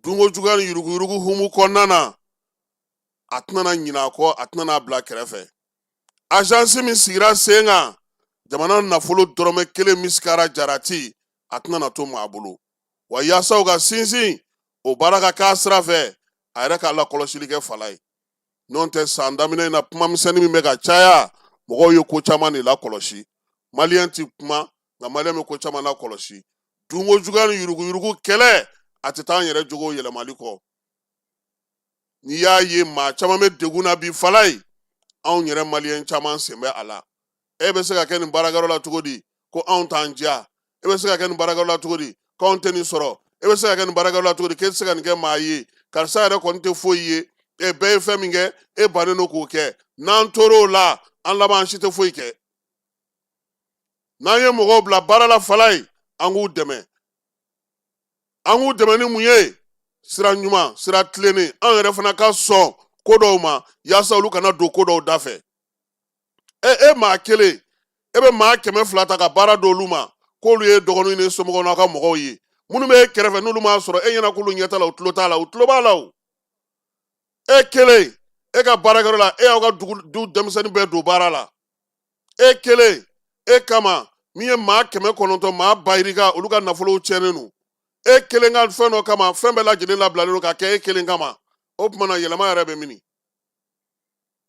dunko juguya ni yuruguyurugu humu kɔnɔna na a tɛna ɲinɛ a kɔ a tɛna bila kɛrɛfɛ agence min sigira sen kan jamana nafolo dɔrɔmɛ 1 misikara jarati a tɛna to maa bolo wa yaasa u ka sinsin o baara ka k'a sira fɛ a yɛrɛ ka lakɔlɔsili kɛ fala ye n'o tɛ san daminɛ in na kumamisɛnnin min bɛ ka caya mɔgɔw ye ko caman de lakɔlɔsi maliyɛn tɛ kuma nka maliyɛn bɛ ko caman lakɔlɔsi dunko juguya ni yuruguyurugu kɛlɛ a tɛ taa an yɛrɛ jogo yɛlɛmali kɔ n'i y'a ye maa caman bɛ degun na bi fala ye anw yɛrɛ maliyɛn caman sen bɛ a la e bɛ se ka kɛ nin baarakɛyɔrɔ la cogo di ko anw t'an diya e bɛ se ka kɛ nin baarakɛyɔrɔ la cogo di ko anw tɛ nin sɔrɔ e bɛ se ka kɛ nin baarakɛyɔrɔ la cogo di k'e tɛ se ka nin kɛ maa ye karisa yɛrɛ kɔni tɛ foyi ye e bɛɛ ye fɛn min kɛ e bannen don k'o kɛ n'an tor'o la an laban an si tɛ foyi kɛ n'an ye mɔgɔw bila baara la fala ye an k'u dɛmɛ ni mun ye sira ɲuman sira tilennen an yɛrɛ fana ka sɔn ko dɔw ma yaasa olu kana don ko dɔw da fɛ e maa kelen e bɛ maa 200 ta ka baara d'olu ma k'olu ye dɔgɔninw ni somɔgɔw n'aw ka mɔgɔw ye minnu bɛ kɛrɛfɛ n'olu m'a sɔrɔ e ɲɛna k'olu ɲɛ t'a la u tulo t'a la u tulo b'a la o e kelen e ka baarakɛyɔrɔ la e y'aw ka du denmisɛnnin bɛɛ don baara la e kelen e kama min ye maa 900 maa bayirika olu ka nafolow tiɲɛnen don e kelen ka fɛn dɔ kama fɛn bɛɛ lajɛlen labilalen don ka kɛ e kelen kama o tuma na yɛlɛma yɛrɛ bɛ mini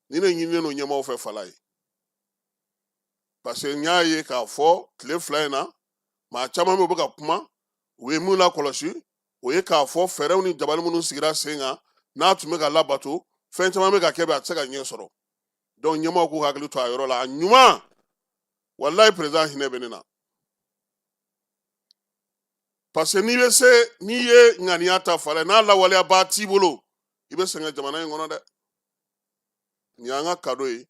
ni ne ɲininen don ɲɛmaaw fɛ fala ye parce que n y'a ye k'a fɔ tile 2 in na maa caman bɛ u bɛ ka kuma u ye mun lakɔlɔsi o ye k'a fɔ fɛɛrɛw ni dabali minnu sigira sen kan n'a tun bɛ ka labato fɛn caman bɛ ka kɛ a tɛ se ka ɲɛ sɔrɔ donc ɲɛmaaw k'u hakili to a yɔrɔ la a ɲuman walayi président hinɛ bɛ ne na parce que n'i ye ŋaniya ta fala n'a lawaleya b'a t'i bolo i bɛ sɛgɛn jamana in kɔnɔ dɛ nin y'an ka cadeau ye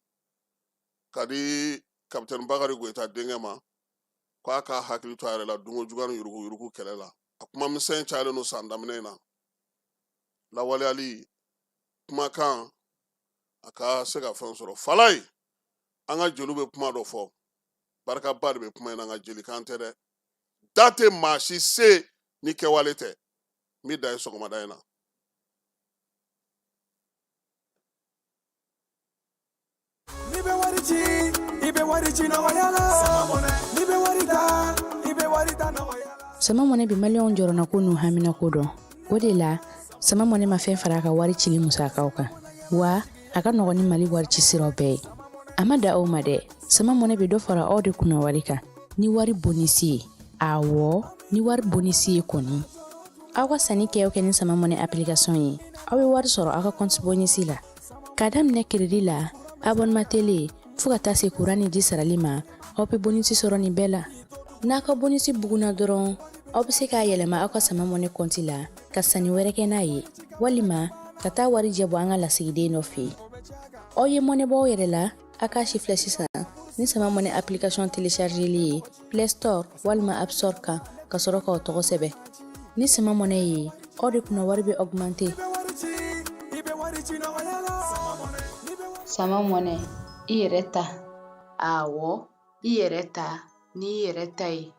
ka di capitaine Bakari Goyita denkɛ ma k'a ka hakili to a yɛrɛ la dunko juguya ni yurugu kɛlɛ la a kuma misɛn cayalen don san daminɛ in na lawaleyali kumakan a ka se ka fɛn sɔrɔ fala ye an ka jeliw bɛ kuma dɔ fɔ barikaba de bɛ kuma in na nka jelikan tɛ dɛ da tɛ maa si se ni kɛwale tɛ n bɛ da ye sɔgɔmada in na sama mɔnɛ bi maliyɛnw jɔrɔna ko n'u hamina ko dɔn o de la sama mɔnɛ ma fɛn fara a ka wari cili musakaw kan wa a ka nɔgɔn ni mali wari ci siraw bɛɛ ye a ma da aw ma dɛ sama mɔnɛ bi dɔ fara aw de kunna wari kan ni wari bonisi ye awɔ ni wari bonisi ye kɔni aw ka sanni kɛ ni sama mɔnɛ application ye aw bɛ wari sɔrɔ aw ka compte bonisi la k'a daminɛ crédit la abonnement télé fo ka taa se courant ni ji sarali ma aw bɛ bonisi sɔrɔ nin bɛɛ la n'a ka bonisi buguna dɔrɔn aw bɛ se k'a yɛlɛma aw ka sama mɔnɛ compte la ka sanni wɛrɛ kɛ n'a ye walima ka taa wari jɛbɔ an ka lasigiden dɔ fɛ yen aw ye mɔnɛ bɔ aw yɛrɛ la a k'a si filɛ sisan ni sama mɔnɛ application téléchargeli ye Play Store walima App Store kan ka sɔrɔ k'aw tɔgɔ sɛbɛn ni sama mɔnɛ ye aw de kunna wari bɛ augmenter sama mɔnɛ i yɛrɛ ta awɔ i yɛrɛ ta ni i yɛrɛ ta ye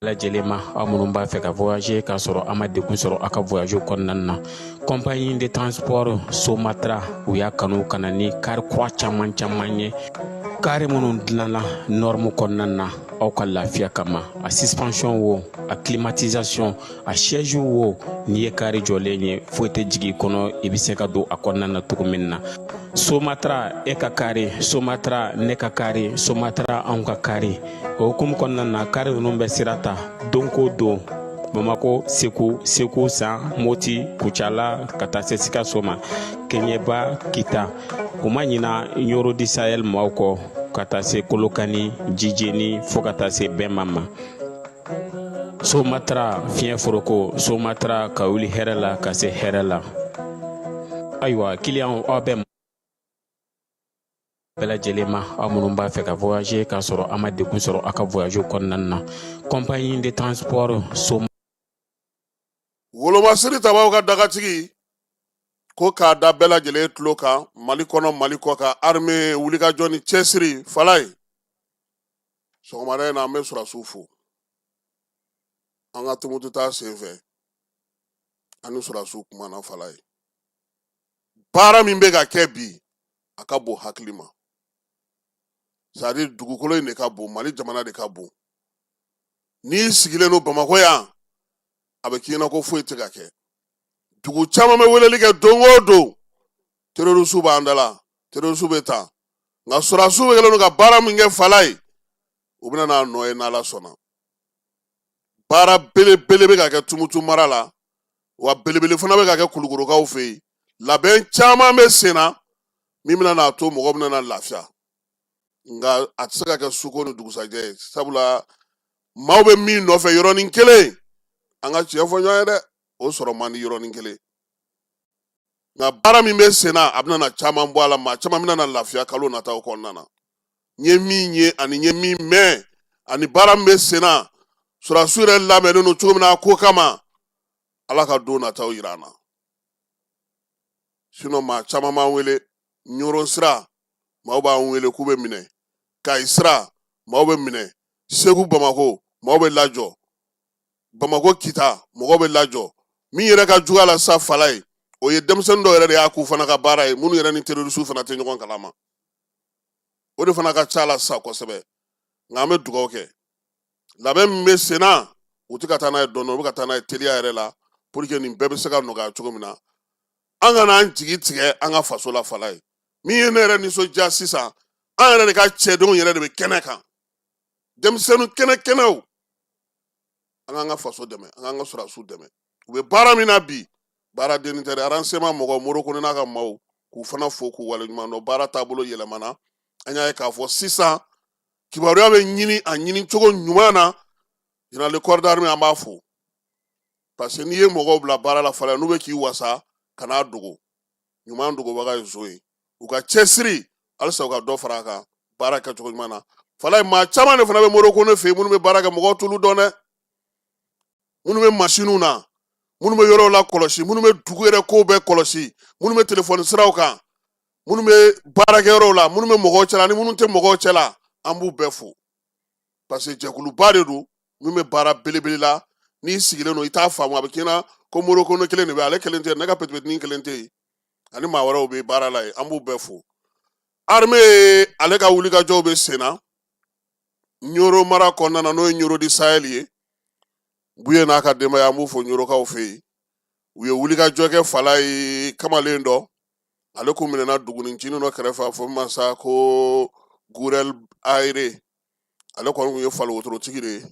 lajɛlen ma aw minnu b'a fɛ ka voyager k'a sɔrɔ a ma degun sɔrɔ a ka voyage kɔnɔna na compagnie de transport Somatra u y'a kanu ka na ni kari kura caman ye kari minnu dilanna norme kɔnɔna na aw ka lafiya kama a suspension wo a climatisation a siège wo n'i ye kari jɔlen ye foyi tɛ jigin kɔnɔ i bɛ se ka don a kɔnɔna na cogo min na Somatra e ka kari Somatra ne ka kari Somatra anw ka kari o hukumu kɔnɔna na kari ninnu bɛ sira ta don ko don Bamako Segu San Moti Kucala ka taa se Sikaso ma Keɲeba Kita u ma ɲina Yoro di Sahel maaw kɔ ka taa se Kolokani Jijeni fo ka taa se Bɛnma ma Somatra fiɲɛ foroko Somatra ka wuli hɛrɛ la ka se hɛrɛ la ayiwa client aw bɛ bɛɛ lajɛlen ma aw minnu b'a fɛ ka voyager k'a sɔrɔ a ma degun sɔrɔ a ka voyage kɔnɔna na compagnie de transport wolomasiri tabaw ka dagatigi ko k'a da bɛɛ lajɛlen tulo kan mali kɔnɔ mali kɔ kan armée wulikajɔ ni cɛsiri fala ye sɔgɔmada in na an bɛ surasiw fo an ka tumututa senfɛ ani surasiw kumana fala ye baara min bɛ ka kɛ bi a ka bon hakili ma c'est à dire dugukolo in de ka bon mali jamana de ka bon n'i sigilen don Bamako yan a bɛ k'i ɲɛna ko foyi tɛ ka kɛ dugu caman bɛ weleli kɛ don o don terroriste b'an da la terroriste bɛ ta nka surasiw bɛ kɛlen don ka baara min kɛ fala ye u bɛna n'a nɔ ye n'Ala sɔnna baara belebele bɛ ka kɛ Tumutu mara la wa belebele fana bɛ ka kɛ Kulukorokaw fɛ yen labɛn caman bɛ sen na min bɛna n'a to mɔgɔ bɛna na lafiya nka a tɛ se ka kɛ suko ni dugusajɛ ye sabula maaw bɛ min nɔfɛ yɔrɔnin kelen an ka tiɲɛ fɔ ɲɔgɔn ye dɛ o sɔrɔ man di yɔrɔnin kelen nka baara min bɛ sen na a bɛna na caman bɔ a la maa caman bɛna na lafiya kalo nataw kɔnɔna na n ye min ye ani n ye min mɛn ani baara min bɛ sen na surasiw yɛrɛ labɛnnen don cogo min na a ko kama Ala ka don nataw jira an na sinon maa caman m'an wele ɲoron sira maaw b'an wele k'u bɛ minɛ kayi sira maaw bɛ minɛ segu bamako maaw bɛ lajɔ bamako kita mɔgɔw bɛ lajɔ min yɛrɛ ka jugu a la sa fala ye o ye denmisɛnnin dɔw yɛrɛ de y'a k'u fana ka baara ye minnu yɛrɛ ni terrorisiw fana tɛ ɲɔgɔn kalama o de fana ka ca la sa kosɛbɛ nka an bɛ dugawu kɛ labɛn min bɛ sen na u tɛ ka taa n'a ye dɔɔnin u bɛ ka taa n'a ye teliya yɛrɛ la pour que nin bɛɛ bɛ se ka nɔgɔya cogo min na an kana an jigi tigɛ an ka faso la fala ye min ye ne yɛrɛ nisɔndiya sisan an yɛrɛ de ka cɛdenw yɛrɛ de bɛ kɛnɛ kan denmisɛnnin kɛnɛw an k'an ka faso dɛmɛ an k'an ka sɔrɔdasiw dɛmɛ u bɛ baara min na bi baara denni tɛ dɛ aransema mɔgɔ Moroko n'a ka maaw k'u fana fo k'u waleɲuman dɔn baara taabolo yɛlɛmana an y'a ye k'a fɔ sisan kibaruya bɛ ɲini a ɲini cogo ɲuman na général corps d'armée an b'a fo parce que n'i ye mɔgɔw bila baara la fala n'u bɛ k'i wasa kan'a dogo ɲuman dogobaga ye zo ye u ka cɛsiri halisa u ka dɔ fara a kan baara kɛcogo ɲuman na fala ye maa caman de fana bɛ Moroko ne fɛ yen minnu bɛ baara kɛ mɔgɔw t'olu dɔn dɛ minnu bɛ masiniw na minnu bɛ yɔrɔw la kɔlɔsi minnu bɛ dugu yɛrɛ kow bɛɛ kɔlɔsi minnu bɛ telefɔni siraw kan minnu bɛ baarakɛyɔrɔw la minnu bɛ mɔgɔw cɛla ni minnu tɛ mɔgɔw cɛla an b'u bɛɛ fo parce que jɛkuluba de don min bɛ baara belebele la n'i sigilen don i t'a faamu a bɛ k'i na ko Moroko ne kelen de bɛ ale kelen tɛ ne ka pɛtipɛtinin kelen tɛ yen ani maa wɛrɛw bɛ baara la yen an b'u bɛɛ fo armée ale ka wulikajɔw bɛ sen na ɲoro mara kɔnɔna na n'o ye ɲoro di sahel ye buye n'a ka denbaya an b'u fo ɲorokaw fɛ yen u ye wulikajɔ kɛ fala ye kamalen dɔ ale kun minɛna dugunicinin dɔ kɛrɛfɛ a fɔ min ma sa ko Gurel Ayre ale kɔni kun ye faliwotorotigi de ye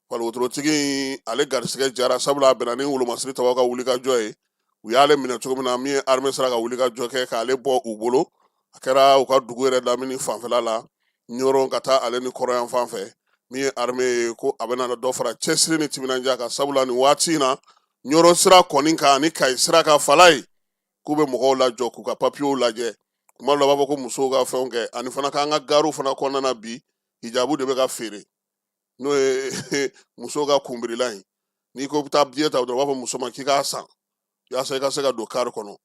faliwotorotigi ale garisigɛ jara sabula a bɛnna ni Wolomasiri Tabaw ka wulikajɔ ye u y'ale minɛ cogo min na min ye armée sera ka wulikajɔ kɛ k'ale bɔ u bolo a kɛra u ka dugu yɛrɛ lamini fanfɛla la ɲɔrɔn ka taa ale ni kɔrɔyan fan fɛ min ye armée ye ko a bɛna dɔ fara cɛsiri ni timinandiya kan sabula nin waati in na ɲɔrɔn sira kɔni kan ani kayi sira ka fala ye k'u bɛ mɔgɔw lajɔ k'u ka papiyew lajɛ kuma dɔ la u b'a fɔ ko musow ka fɛnw kɛ ani fana k'an ka garew fana kɔnɔna na bi hijabu de bɛ ka feere n'o ye musow ka kunbirila ye n'i ko bɛ taa biye ta dɔrɔn u b'a fɔ muso ma k'i k'a san yaasa i ka se ka don kari kɔnɔ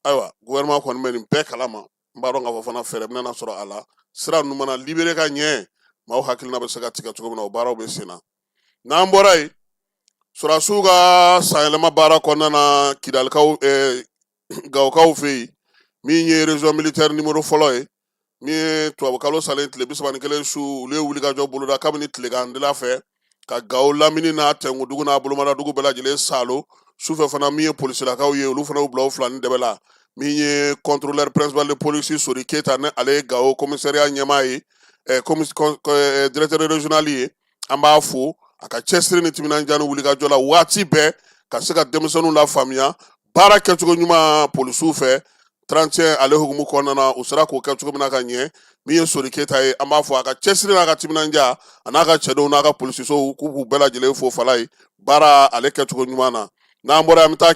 ayiwa gouvernement kɔni bɛ nin bɛɛ kalama n b'a dɔn k'a fɔ fana fɛɛrɛ bɛna sɔrɔ a la sira ninnu mana libéré ka ɲɛ maaw hakilina bɛ se ka tigɛ cogo min na o baaraw bɛ sen na n'an bɔra yen sɔrɔdasiw ka sanyɛlɛma baara kɔnɔna na kidalikaw gawukaw fɛ yen min ye région militaire numéro fɔlɔ ye min ye tubabukalo salen tile 31 su olu ye wulikajɔ boloda kabini tilegandila fɛ ka gawo lamini n'a tɛnkudugu n'a bolomadadugu bɛɛ lajɛlen salo sufɛ fana min ye polisilakaw ye olu fana y'u bila u fila ni dɛbɛ la min ye contrôleur principal de police Sori Keyita ni ale ye gawo commissariat ɲɛmaa ye directeur régional ye an b'a fo a ka cɛsiri ni timinandiya ni wulikajɔ la waati bɛɛ ka se ka denmisɛnninw lafaamuya baara kɛcogo ɲuman polisiw fɛ 31 ale hukumu kɔnɔna na u sera k'o kɛ cogo min na ka ɲɛ min ye Sori Keyita ye an b'a fɔ a ka cɛsiri n'a ka timinandiya a n'a ka cɛdenw n'a ka polisisow k'u k'u bɛɛ lajɛlen fo fala ye baara ale kɛcogo ɲuman na n'an bɔra an bɛ taa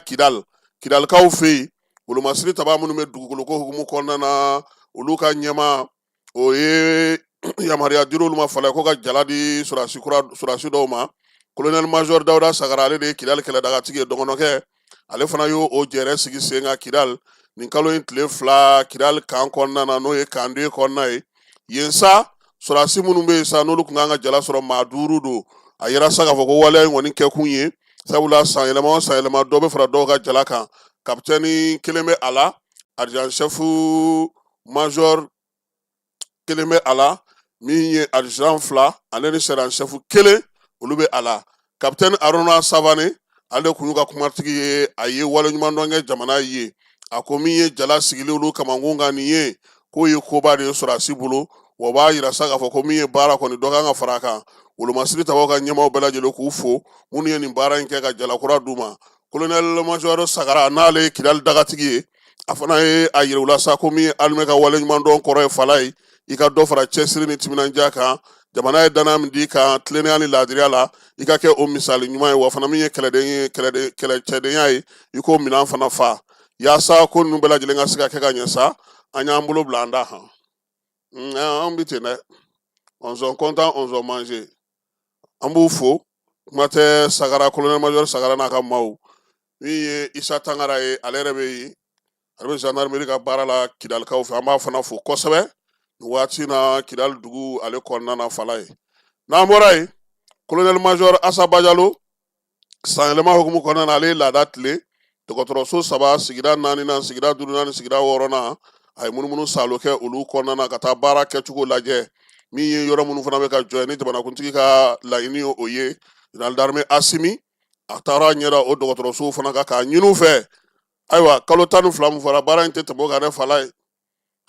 kidalikaw fɛ yen Wolomasiri Tabaw minnu bɛ dugukoloko hukumu kɔnɔna na olu ka ɲɛmaa o ye yamaruya dira olu ma fala ye ko ka jala di sɔrɔdasi dɔw ma colonel major Dawuda Sagara ale de ye Kidali kɛlɛdagatigi ye dɔgɔnɔkɛ ale fana y'o jɛrɛ sigi sen kan Kidali nin kalo in tile 2 Kidali kan kɔnɔna na n'o ye kan 2 kɔnɔna ye yen sa sɔrɔdasi minnu bɛ yen sa n'olu kun kan ka jala sɔrɔ maa 5 don a yera sa k'a fɔ ko waleya in kɔni kɛkun ye sabula san yɛlɛma dɔ bɛ fara dɔw ka jala kan kapitɛni kelen bɛ a la adjudant chef major kelen bɛ a la min ye adjudant 2 ale ni sergent chef kelen olu bɛ a la kapitɛni Aruna Savane ale kun y'u ka kumatigi ye a ye waleɲuman dɔn kɛ jamana ye a ko min ye jala sigili olu kamankun kan nin ye k'o ye koba de ye sɔrɔdasi bolo wa b'a yira sa k'a fɔ ko min ye baara kɔni dɔ kan ka fara a kan Wolomasiri Tabaw ka ɲɛmaaw bɛɛ lajɛlen k'u fo minnu ye nin baara in kɛ ka jalakura d'u ma colonel major Sagara n'ale ye Kidali dagatigi ye a fana ye a yira u la sa ko min ye armée ka waleɲuman dɔn kɔrɔ ye fala ye i ka dɔ fara cɛsiri ni timinandiya kan jamana ye danaya min di kan tilennenya ni laadiriya la i ka kɛ o misali ɲuman ye wa fana min ye kɛlɛcɛdenya ye i k'o minɛn fana fa yaasa ko ninnu bɛɛ lajɛlen ka se ka kɛ ka ɲɛ sa an y'an bolo bila an da kan an bɛ ten dɛ on s'en content on s'en mange an b'u fo kuma tɛ Sagara colonel major Sagara n'a ka maaw min ye Isa Tangara ye ale yɛrɛ bɛ yen ale bɛ gendarmerie ka baara la kidalikaw fɛ an b'a fana fo kosɛbɛ nin waati na kidali dugu ale kɔnɔna na fala ye n'an bɔra yen colonel major Asaba Jalo san yɛlɛma hukumu kɔnɔna na ale ye laada tile dɔgɔtɔrɔso 3 sigida 4 nan sigida 5 nan sigida 6 nan a ye munumunu salo kɛ olu kɔnɔna na ka taa baara kɛcogo lajɛ min ye yɔrɔ minnu fana bɛ ka jɔ ni jamanakuntigi ka laɲini ye o ye général d'armée Asimi a taara ɲɛda o dɔgɔtɔrɔsow fana kan k'a ɲini u fɛ ayiwa kalo 12 min fɔra baara in tɛ tɛmɛ o kan dɛ fala ye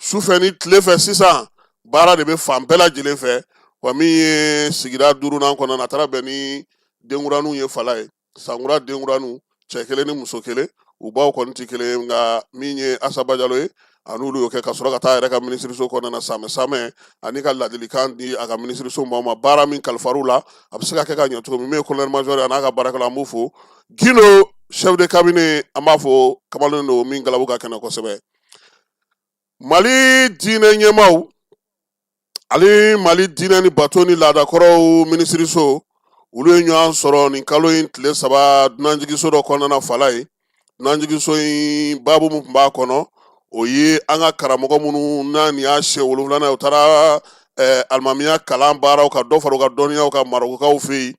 sufɛ ni tile fɛ sisan baara de bɛ fan bɛɛ lajɛlen fɛ wa min ye sigida 5 nan kɔnɔna na a taara bɛn ni denkuraninw ye fala ye sankura denkuraninw cɛ 1 ni muso 1 u baw kɔni tɛ kelen ye nka min ye Asaba Jalo ye ani olu y'o kɛ ka sɔrɔ ka taa a yɛrɛ ka minisiriso kɔnɔna na samɛ ani ka ladilikan di a ka minisiriso maaw ma baara min kalifar'u la a bɛ se ka kɛ ka ɲɛ cogo min ye colonel major a n'a ka baarakɛla an b'u fo Gindo chef de cabinet an b'a fɔ kamalen don min galabu ka kɛnɛ kosɛbɛ Mali diinɛ ɲɛmaaw ale Mali diinɛ ni bato ni laadakɔrɔw minisiriso olu ye ɲɔgɔn sɔrɔ nin kalo in tile 3 dunanjigiso dɔ kɔnɔna na fala ye dunanjigiso in babu min tun b'a kɔnɔ o ye an ka karamɔgɔ minnu n'a nin y'a siɲɛ 7 ye u taara alimamiya kalan baaraw ka dɔ fara u ka dɔnniyaw ka marokokaw fɛ yen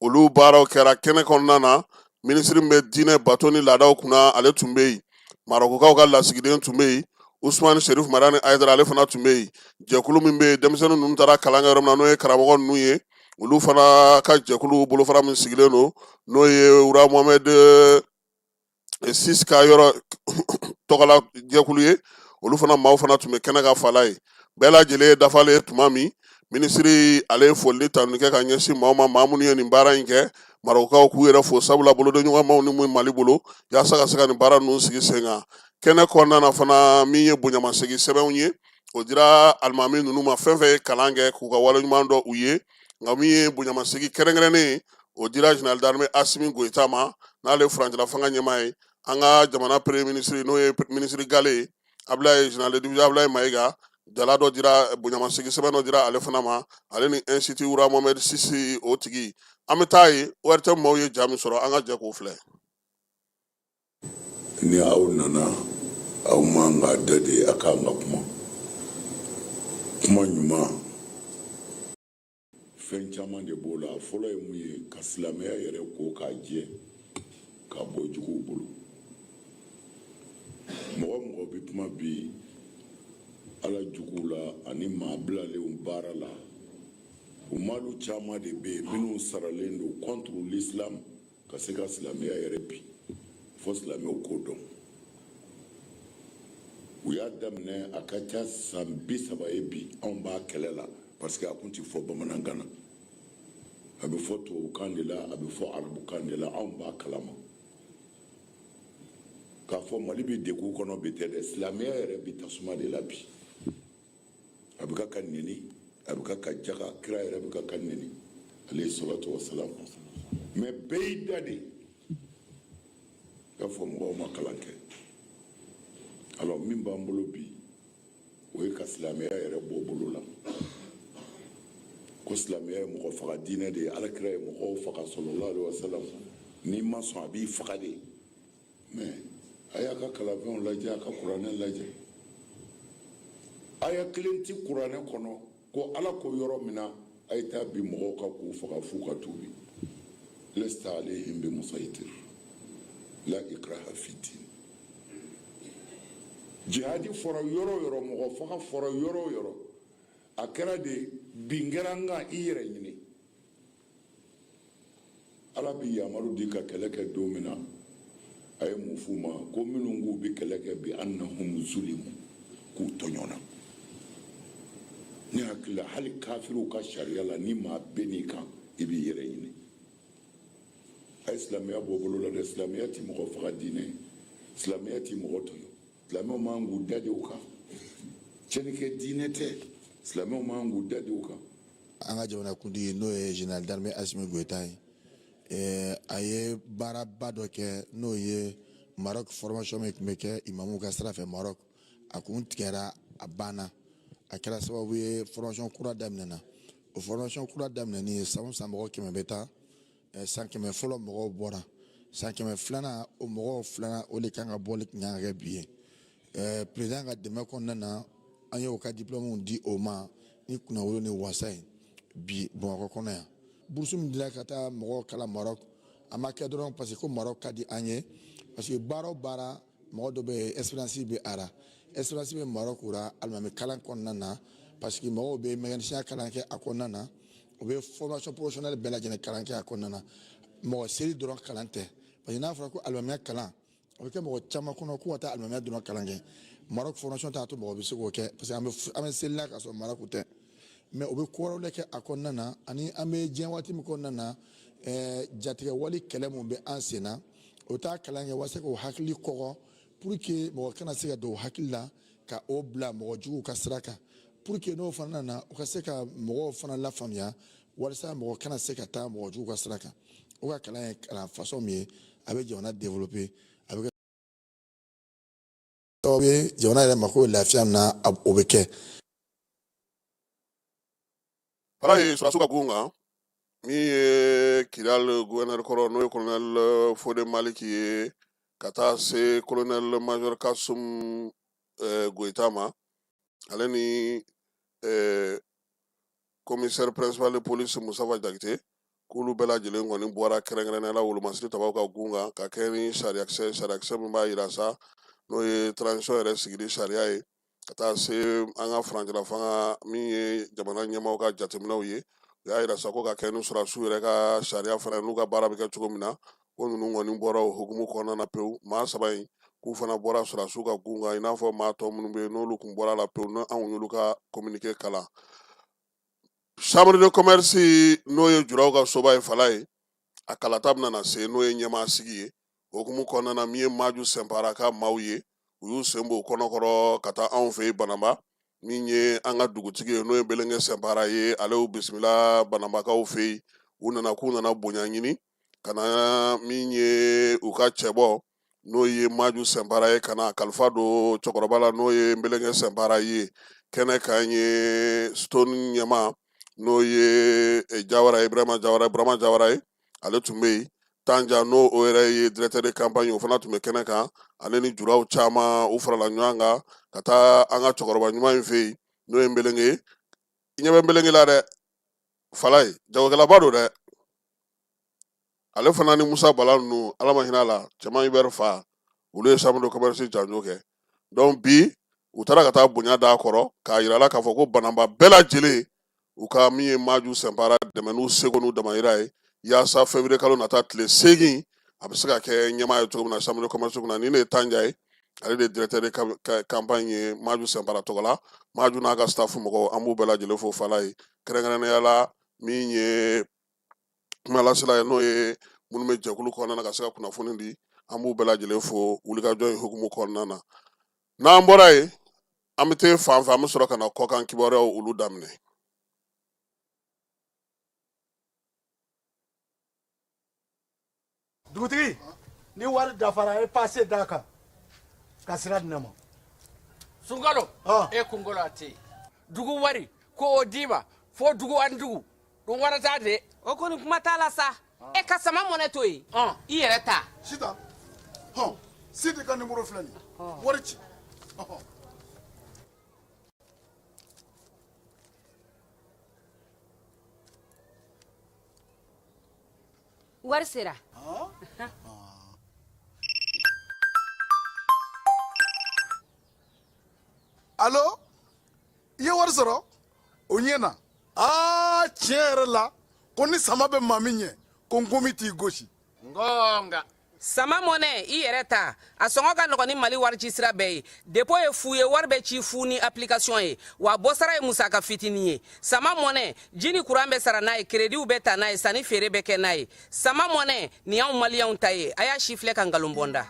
olu baaraw kɛra kɛnɛ kɔnɔna na minisiri min bɛ diinɛ bato ni laadaw kunna ale tun bɛ yen marokokaw ka lasigiden tun bɛ yen Usmani Sherif Marani Ayidara ale fana tun bɛ yen jɛkulu min bɛ yen denmisɛnnin ninnu taara kalan kɛ yɔrɔ min na n'o ye karamɔgɔ ninnu ye olu fana ka jɛkulu bolofara min sigilen don n'o ye Wura Mohamed Sis ka yɔrɔ tɔgɔla jɛkulu ye olu fana maaw fana tun bɛ kɛnɛ ka fala ye bɛɛ lajɛlen dafalen tuma min minisiri ale ye foli tanu kɛ ka ɲɛsin maaw ma maa minnu ye nin baara in kɛ marokokaw k'u yɛrɛ fo sabula bolodenɲɔgɔnmaw ni mun Mali bolo yaasa ka se ka nin baara ninnu sigi sen kan kɛnɛ kɔnɔna na fana min ye bonyamasegin sɛbɛnw ye o dira alimami ninnu ma fɛn fɛn ye kalan kɛ k'u ka waleɲuman dɔn u ye nka min ye bonyamasegin kɛrɛnkɛrɛnnen ye o dira général d'armée Asimi Goyita ma n'ale furancɛla fanga ɲɛmaa ye an ka jamana premier ministre n'o ye minisiri Gale ye Ablaye général de division Ablaye Mayiga jala dɔ dira bonyamasegin sɛbɛn dɔ dira ale fana ma ale ni institut Wura Mohamed Sisi o tigi an bɛ taa ye ORTM maaw ye jaa min sɔrɔ an ka jɛ k'o filɛ ni aw nana aw man ka da de a kan ka kuma ɲuman fɛn caman de b'o la fɔlɔ ye mun ye ka silamɛya yɛrɛ ko k'a jɛ ka bɔ juguw bolo mɔgɔ bɛ kuma bi ala juguw la ani maa bilalenw baara la u maalu caman de bɛ yen minnu saralen don contre l'islam ka se ka silamɛya yɛrɛ bi fo silamɛw k'o dɔn u y'a daminɛ a ka ca san 30 ye bi anw b'a kɛlɛ la parce que a kun ti fɔ bamanankan na a bɛ fɔ tubabukan de la a bɛ fɔ arabukan de la anw b'a kalama k'a fɔ mali bɛ degun kɔnɔ bi tɛ dɛ silamɛya yɛrɛ bi tasuma de la bi a bɛ ka neni a bɛ ka jaga kira yɛrɛ bɛ ka neni alayhi salatu wasalam mais bɛɛ y'i da de k'a fɔ mɔgɔw ma kalan kɛ alors min b'an bolo bi o ye ka silamɛya yɛrɛ bɔ bolo la ko silamɛya ye mɔgɔ faga diinɛ de ye alakira ye mɔgɔw faga sallallahu alaihi wasallam n'i ma sɔn a b'i faga de mais a y'a ka kalanfɛnw lajɛ a ka kuranɛ lajɛ aya kelen ti kuranɛ kɔnɔ ko ala ko yɔrɔ min na a ye taa bi mɔgɔw ka k'u faga f'u ka tuubi lesta alayhim bi musaytir la ikraha fi din jihadi fɔra yɔrɔ o yɔrɔ mɔgɔ faga fɔra yɔrɔ o yɔrɔ a kɛra de bin kɛra n kan i yɛrɛ ɲini ala bi yamaru di ka kɛlɛ kɛ don min na a ye mun f'u ma ko minnu k'u bi kɛlɛ kɛ bi annahum zulimu k'u tɔɲɔna ne hakili la hali kafiriw ka sariya la ni maa bɛ n'i kan i b'i yɛrɛ ɲini a ye silamɛya bɔ bolo la dɛ silamɛya ti mɔgɔ faga diinɛ ye silamɛya ti mɔgɔ tɔɲɔ silamɛw man k'u da de o kan cɛnnikɛ diinɛ tɛ silamɛw man k'u da de o kan an ka jamanakuntigi n'o ye général d'armée Asimi Goyita ye a ye baaraba dɔ kɛ n'o ye Maroc formation min tun bɛ kɛ imamuw ka sira fɛ Maroc a kun tigɛra a banna a kɛra sababu ye formation kura daminɛna o formation kura daminɛni san o san mɔgɔ 100 bɛ taa san 100 fɔlɔ mɔgɔw bɔra san 100 filanan o mɔgɔw filanan o de kan ka bɔli kun kan ka kɛ bi ye président ka dɛmɛ kɔnɔna na an ye o ka diplôme di o ma ni kunnawolo ni wasa ye bi Bamakɔ kɔnɔ yan bourse min dila ka taa mɔgɔw kalan Maroc a ma kɛ dɔrɔn parce que ko Maroc ka di an ye parce que baara o baara mɔgɔ dɔ bɛ yen expérience bɛ a la expérience bɛ Maroc la alimami kalan kɔnɔna na parce que mɔgɔw bɛ mécanicien kalan kɛ a kɔnɔna na u bɛ formation professionnelle bɛɛ lajɛlen kalan kɛ a kɔnɔna na mɔgɔ seri dɔrɔn kalan tɛ parce que n'a fɔra ko alimamiya kalan o bɛ kɛ mɔgɔ caman kɔnɔ ko ka taa alimamiya dɔrɔn kalan kɛ Maroc formation t'a to mɔgɔ bɛ se k'o kɛ parce que an bɛ selila ka sɔrɔ Maroc tɛ mais o bɛ ko wɛrɛw de kɛ a kɔnɔna na ani an bɛ diɲɛ waati min kɔnɔna na jatigɛ wale kɛlɛ mun bɛ an sen na o t'a kalan kɛ walasa k'o hakili kɔgɔ pour que mɔgɔ kana se ka don o hakili la ka o bila mɔgɔ juguw ka sira kan pour que n'o fana nana o ka se ka mɔgɔw fana lafaamuya walasa mɔgɔ kana se ka taa mɔgɔ juguw ka sira kan o ka kalan ye kalan façon min ye a bɛ jamana développer a bɛ kɛ sababu ye jamana yɛrɛ mako bɛ lafiya min na o bɛ kɛ. Fala ye Surasu ka gunga min ye Kidal gouverneur kɔrɔ n'o ye colonel Fode Maliki ye ka taa se colonel major Kasum Goita ma ale ni commissaire principal de police Musafa Jakite k'olu bɛɛ lajɛlen kɔni bɔra kɛrɛnkɛrɛnnenya la wolomasiri tabaw ka gunga ka kɛ ni sariyakisɛ min b'a yira sa n'o ye transition yɛrɛ sigili sariya ye ka taa se an ka farancɛla fanga min ye jamana ɲɛmaaw ka jateminɛw ye u y'a yira sa ko ka kɛ ni Surasiw yɛrɛ ka sariya fana n'u ka baara bɛ kɛ cogo min na ko ninnu kɔni bɔra o hukumu kɔnɔna na pewu maa saba in k'u fana bɔra Surasiw ka gunga i n'a fɔ maa tɔ minnu bɛ yen n'olu tun bɔra la pewu ni anw y'olu ka communiqué kalan. Chambre de commerce n'o ye juraw ka soba ye Fala ye a kalata bɛna na se n'o ye ɲɛmaa sigi ye o hukumu kɔnɔna na min ye Maju Sɛnpara ka maaw ye u y'u sen bɔ o kɔnɔkɔrɔ ka taa anw fɛ yen Banamba min ye an ka dugutigi ye n'o ye Belenge Sɛnpara ye ale y'u bisimila Banambakaw fɛ yen u nana k'u nana bonya ɲini ka na min ye u ka cɛbɔ n'o ye Maju Sɛnpara ye ka na kalifa don cɛkɔrɔba la n'o ye Belenge Sɛnpara ye kɛnɛ kan ye Stone ɲɛmaa n'o ye Jawara Ibrahima Jawara ye ale tun bɛ yen Tanja n'o o yɛrɛ ye directeur de campagne o fana tun bɛ kɛnɛ kan ale ni juraw caman u farala ɲɔgɔn kan ka taa an ka cɛkɔrɔba ɲuman in fɛ yen n'o ye Nbelenge i ɲɛ bɛ Nbelenge la dɛ Fala ye jagokɛlaba don dɛ ale fana ni Musa Bala ninnu Ala ma hinɛ a la cɛman Ibɛri fa olu ye chambre de commerce janjo kɛ donc bi u taara ka taa bonya d'a kɔrɔ k'a yira la k'a fɔ ko Banamba bɛɛ lajɛlen u ka min ye Maju Sɛnpara dɛmɛ n'u seko n'u damayira ye yaasa février kalo nata tile 8 a bɛ se ka kɛ ɲɛmaa ye cogo min na chambre de commerce kunna ni ne ye Tanja ye ale de directeur de campagne ye Maju Sɛnpara tɔgɔ la Maju n'a ka staff mɔgɔw an b'u bɛɛ lajɛlen fo Fala ye kɛrɛnkɛrɛnnenya la min ye kumalasila ye n'o ye minnu bɛ jɛkulu kɔnɔna na ka se ka kunnafoni di an b'u bɛɛ lajɛlen fo wulikajɔ in hukumu kɔnɔna na n'an bɔra yen an bɛ taa fan fɛ an bɛ sɔrɔ ka na kɔkan kibaruyaw olu daminɛ. Dugutigi ni wari dafara e passe d'a kan ka sira di ne ma. Sunkalo e kunkolo a tɛ yen dugu wari ko o d'i ma fo dugu ani dugu dun wari t'a de. O kɔni kuma t'a la sa e ka sama mɔnɛ to yen i yɛrɛ ta. Sita Sidi ka numéro filɛ nin wari ci. Wari sera. Allo i ye wari sɔrɔ o ɲɛna tiɲɛ yɛrɛ la ko ni sama bɛ maa min ɲɛ ko nkomi t'i gosi. Ngonga. Sama mɔnɛ i yɛrɛ ta a sɔngɔ ka nɔgɔn ni Mali wari ci sira bɛɛ ye dépôt ye fu ye wari bɛ ci fu ni application ye wa bɔsara ye musaka fitinin ye sama mɔnɛ ji ni courant bɛ sara n'a ye crédit bɛ ta n'a ye sanni feere bɛ kɛ n'a ye sama mɔnɛ nin y'anw maliyɛnw ta ye a y'a si filɛ ka nkalon bɔnda.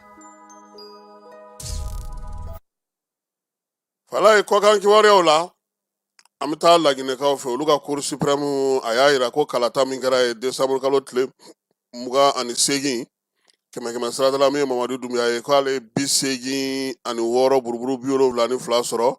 Fala ye kɔkan kibaruyaw la an bɛ taa Laginɛkaw fɛ olu ka cour suprême a y'a yira ko kalata min kɛra ye décembre kalo tile 28 kɛmɛ siradala min ye Mamadu Dunbiya ye k'ale 86 buruburu 72 sɔrɔ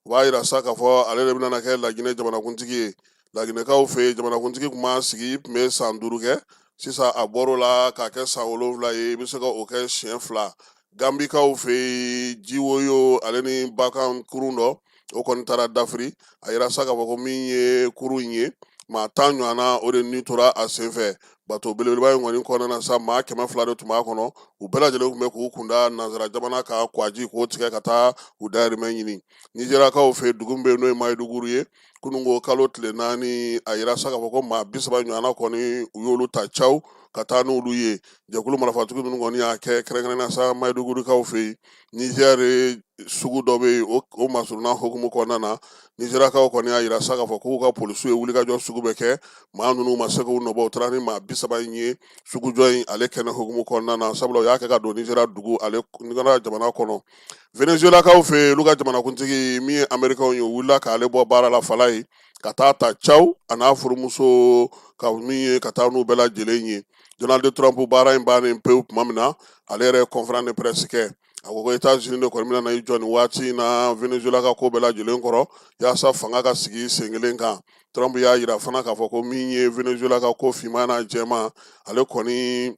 u b'a yira sa k'a fɔ ale de bɛna kɛ Laginɛ jamanakuntigi ye Laginɛkaw fɛ jamanakuntigi tun b'a sigi tun bɛ san 5 kɛ sisan a bɔr'o la k'a kɛ san 7 ye i bɛ se ka o kɛ siɲɛ 2 gambikaw fe jiwoyo ale ni bakan kurun dɔ o kɔni taara dafiri a yira sa k'a fɔ ko min ye kurun in ye maa 10 ɲɔgɔnna o de ni tora a senfɛ bato belebeleba in kɔni kɔnɔna na sa maa 200 de tun b'a kɔnɔ u bɛɛ lajɛlen tun bɛ k'u kunda nanzara jamana ka kwaji k'o tigɛ ka taa u dayirimɛ ɲini nizeriyakaw fe dugu min bɛ yen n'o ye mayiduguri ye kunungo kalo tile 4 a yira sa k'a fɔ ko maa 30 ɲɔgɔnna kɔni u y'olu ta caw ka taa n'olu ye jɛkulu marifatigi ninnu kɔni y'a kɛ kɛrɛnkɛrɛnna sa mayidugurikaw fe yen nizɛri sugu dɔ bɛ yen o masuruna hukumu kɔnɔna na nizeriyakaw kɔni y'a yira sa k'a fɔ k'u ka polisiw ye wulikajɔ sugu bɛ kɛ maa ninnu ma se k'u nɔbɔ u taara ni maa 30 in ye sugujɔ in ale kɛnɛ hukumu kɔnɔna na sabula u y'a kɛ ka don nizeriya dugu ale jamana kɔnɔ venezuelakaw fe olu ka jamanakuntigi min ye amerikɛnw ye u wulila k'ale bɔ baara la fala ye ka taa ta caw a n'a furumuso ka min ye ka taa n'u bɛɛ lajɛlen ye donald trump baara in bannen pewu tuma min na ale yɛrɛ ye conférence de presse kɛ a ko États-Unis de kɔni bɛna na i jɔ nin waati in na Venezuela ka ko bɛɛ lajɛlen kɔrɔ yaasa fanga ka sigi sen kelen kan Trump y'a yira fana k'a fɔ ko min ye Venezuela ka ko finman n'a jɛman ale kɔni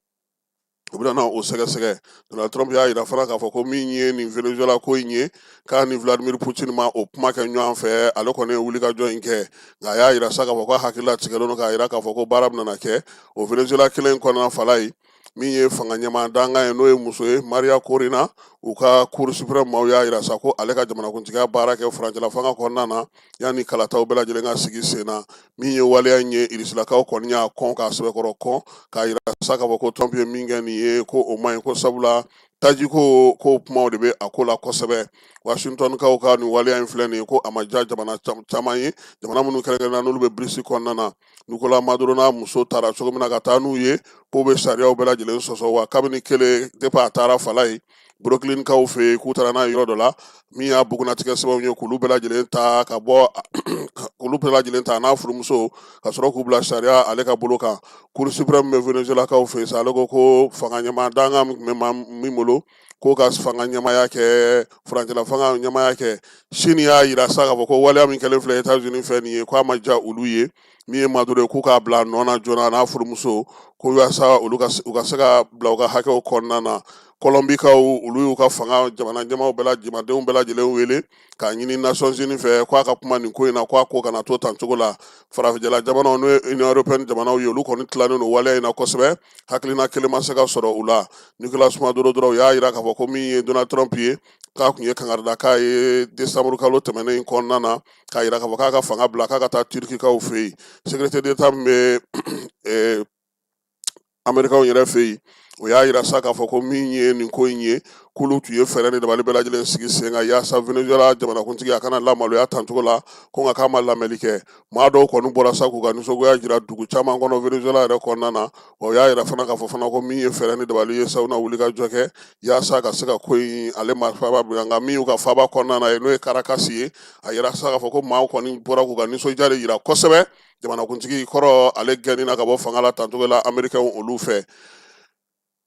u bɛna o sɛgɛsɛgɛ Donald Trump y'a yira fana k'a fɔ ko min ye nin Venezuela ko in ye k'a ni Vladimir Putin ma o kuma kɛ ɲɔgɔn fɛ ale kɔni ye wulikajɔ in kɛ nka a y'a yira sa k'a fɔ ko a hakili latigɛlen don k'a yira k'a fɔ ko baara bɛna kɛ o Venezuela kelen kɔnɔna fala ye min ye fanga ɲɛmaa danga ye n'o ye muso ye Maria Corina u ka Cour suprême maaw y'a yira sa ko ale ka jamanakuntigiya baara kɛ furancɛla fanga kɔnɔna na yanni kalataw bɛɛ lajɛlen ka sigi sen na min ye waleya in ye irisilakaw kɔni y'a kɔn k'a sɛbɛkɔrɔ kɔn k'a yira sa k'a fɔ ko Trump ye min kɛ nin ye ko o man ɲi ko sabula tajiko ko kumaw de bɛ a ko la kosɛbɛ Washingtonkaw ka nin waleya in filɛ nin ye ko a ma diya jamana caman ye jamana minnu kɛrɛnkɛrɛnna n'olu bɛ birisi kɔnɔna na Nicolas Maduro n'a muso taara cogo min na ka taa n'u ye k'u bɛ sariyaw bɛɛ lajɛlen sɔsɔ wa kabini kelen depuis a taara fala ye Brooklynkaw fɛ yen k'u taara n'a ye yɔrɔ dɔ la min y'a bugunatigɛ sababu ye k'olu bɛɛ lajɛlen ta ka bɔ k'olu bɛɛ lajɛlen ta a n'a furumuso ka sɔrɔ k'u bila sariya ale ka bolo kan Cour suprême bɛ Venezuelakaw fɛ yen sa ale ko fanga ɲɛmaa danga min tun bɛ min bolo k'o ka fanga ɲɛmaaya kɛ furancɛla fanga ɲɛmaaya kɛ Sini y'a yira sa k'a fɔ ko waleya min kɛlen filɛ États-Unis fɛ nin ye k'a ma diya olu ye min ye Maduro ye k'u k'a bila nɔ na joona a n'a furumuso ko yaasa olu u ka se ka bila u ka hakɛw kɔnɔna na Kɔlɔmbikaw olu y'u ka fanga jamana ɲɛmaaw jamanadenw bɛɛ lajɛlen wele k'a ɲini Nations Unies fɛ k'a ka kuma nin ko in na k'a ko kana to tan cogo la farafinjɛla jamanaw n'o ye Union Européenne jamanaw ye olu kɔni tilannen don waleya in na kosɛbɛ hakilina kelen ma se ka sɔrɔ u la Nicolas Maduro dɔrɔn u y'a yira k'a fɔ ko min ye Donald Trump ye k'a tun ye kangarida k'a ye décembre kalo tɛmɛnen in kɔnɔna na k'a yira k'a fɔ k'a ka fanga bila k'a ka taa Turkikaw fɛ yen secrétaire d'État min bɛ Américains yɛrɛ fɛ yen o y'a yira sa k'a fɔ ko min ye nin ko in ye k'olu tun ye fɛɛrɛ ni dabali bɛɛ lajɛlen sigi sen kan yaasa Venezuela jamanakuntigi a kana lamaloya tancogo la ko nka k'a ma lamɛnni kɛ maa dɔw kɔni bɔra sa k'u ka nisɔngoya jira dugu caman kɔnɔ Venezuela yɛrɛ kɔnɔna na wa o y'a yira fana k'a fɔ fana ko min ye fɛɛrɛ ni dabali ye sa u na wulikajɔ kɛ yaasa ka se ka ko in ale ma faaba bila nka min y'u ka faaba kɔnɔna na ye n'o ye Caracas ye a yira sa k'a fɔ ko maaw kɔni bɔra k'u ka nisɔndiya de yira kosɛbɛ jamanakuntigi kɔrɔ ale gɛnni na ka bɔ fanga la tancogo la Américains olu fɛ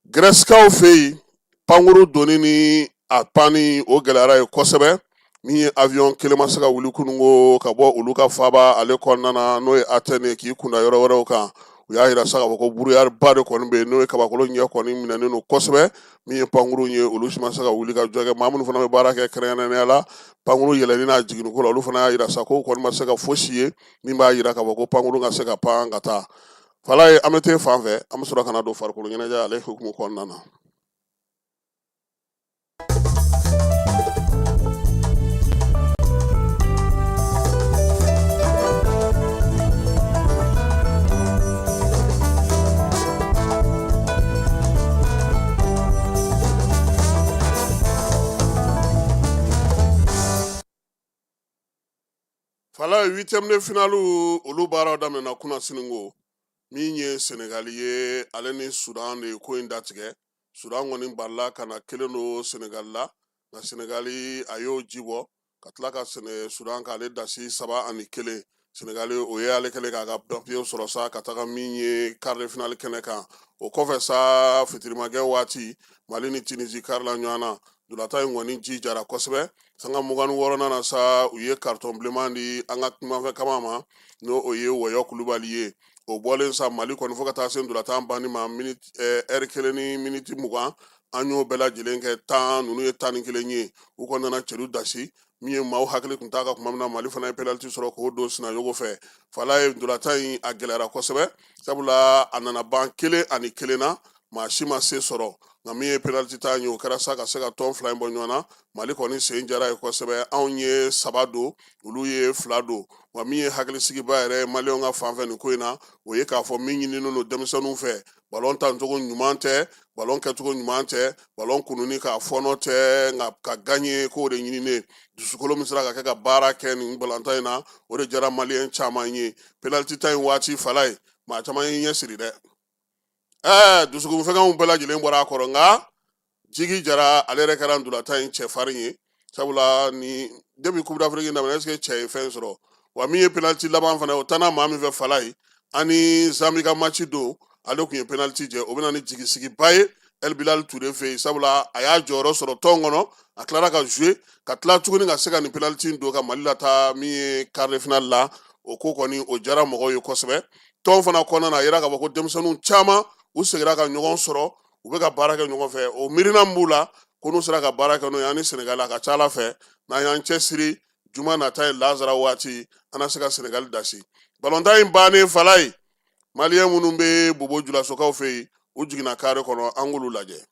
Grècekaw fɛ yen pankuru donni ni a panni o gɛlɛyara ye kosɛbɛ min ye avion kelen ma se ka wuli kunungo ka bɔ olu ka faaba ale kɔnɔna na n'o ye Athènes k'i kunda yɔrɔ wɛrɛw kan u y'a yira sa k'a fɔ ko brouillard ba de kɔni bɛ yen n'o ye kabakolo ɲɛ kɔni minɛnen don kosɛbɛ min ye pankuru ye olu si ma se ka wuli ka jɔ kɛ maa minnu fana bɛ baara kɛ kɛrɛnkɛrɛnnenya la pankuru yɛlɛnni n'a jiginniko la olu fana y'a yira sa ko kɔni ma se ka fosi ye min b'a yira k'a fɔ ko pankuru ka se ka pan ka taa fala ye an bɛ te fan fɛ an bɛ sɔrɔ ka na don farikolo ɲɛnajɛ ale hukumu kɔnɔna na. Fala ye 8e de finale olu baaraw daminɛna kunna siningo min ye Senegali ye ale ni Sudan de ko in datigɛ Sudan kɔni balila ka na kelen do Senegali la nka Senegali a y'o ji bɔ ka tila ka Sudan k'ale dasi 3-1 Senegali o ye ale kɛlen k'a ka papiye sɔrɔ sa ka taga min ye quart de finale kɛnɛ kan o kɔfɛ sa fitirimakɛ waati Mali ni Tunisie kari la ɲɔgɔn na dolata in kɔni ji jara kosɛbɛ sanga 26 na sa u ye carton bilenman di an ka kumafɛ kama ma n'o o ye Wɔyɔ Kulubali ye o bɔlen sa Mali kɔni fo ka taa se dolata banni ma heure 1 ni minute 20 an y'o bɛɛ lajɛlen kɛ 10 ninnu ye 11 ye u kɔni nana cɛlu dasi min ye maaw hakili kun t'a ka kuma min na Mali fana ye penalty sɔrɔ k'o don Sinayogo fɛ Fala ye ndolantan in a gɛlɛyara kosɛbɛ sabula a nana ban 1-1 na maa si ma se sɔrɔ nka min ye penalty ta ye o kɛra sa ka se ka tɔn 2 in bɔ ɲɔgɔn na Mali kɔni sen jara ye kosɛbɛ anw ye 3 don olu ye 2 don wa min ye hakilisigiba yɛrɛ maliyɛnw ka fanfɛ nin ko in na o ye k'a fɔ min ɲininen don denmisɛnninw fɛ ballon tancogo ɲuman tɛ ballon kɛcogo ɲuman tɛ ballon kununi k'a fɔnɔ tɛ nka ka gagner k'o de ɲininen dusukolo min sera ka kɛ ka baara kɛ nin balontan in na o de jara maliyɛn caman ye penalty ta in waati Fala ye maa caman ye ɲɛ siri dɛ dusukunfɛnw bɛɛ lajɛlen bɔra a kɔrɔ nka Jigi Jara ale yɛrɛ kɛra ndolantan in cɛfarin ye sabula ni depuis Coupe d'Afrique daminɛ est-ce que cɛ ye fɛn sɔrɔ wa min ye penalty laban fana o tana maa min fɛ Fala ye ani Zambi ka match don ale kun ye penalty jɛ o bɛna ni jigisigiba ye El Bilal Touré fɛ yen sabula a y'a jɔyɔrɔ sɔrɔ tɔn kɔnɔ a tilara ka jouer ka tila tuguni ka se ka nin penalty don ka Mali lataa min ye quart de finale la o ko kɔni o jara mɔgɔw ye kosɛbɛ tɔn fana kɔnɔna na a yira k'a fɔ ko denmisɛnninw caman u segira ka ɲɔgɔn sɔrɔ u bɛ ka baara kɛ ɲɔgɔn fɛ o miirina min b'u la ko n'u sera ka baara kɛ n'o ye ani Senegal a ka ca Ala fɛ n'an y'an cɛsiri juma nata ye Lazara waati an na se ka Senegal dasi balontan in bannen Fala ye maliyɛn minnu bɛ Bobo Julasokaw fɛ yen u jiginna carré kɔnɔ an k'olu lajɛ.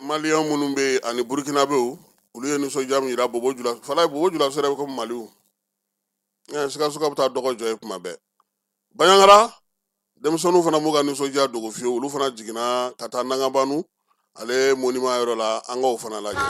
Maliyɛn minnu bɛ ani Burukinabew olu ye nisɔndiya min jira Bobo Julaso Fala ye Bobo Julaso yɛrɛ bɛ komi Maliw Sikaso ka bɛ taa dɔgɔ jɔ ye kuma bɛɛ Baɲangara denmisɛnninw fana m'u ka nisɔndiya dogo fiyewu olu fana jiginna ka taa Nangabanu ale monument yɔrɔ la an k'o fana lajɛ.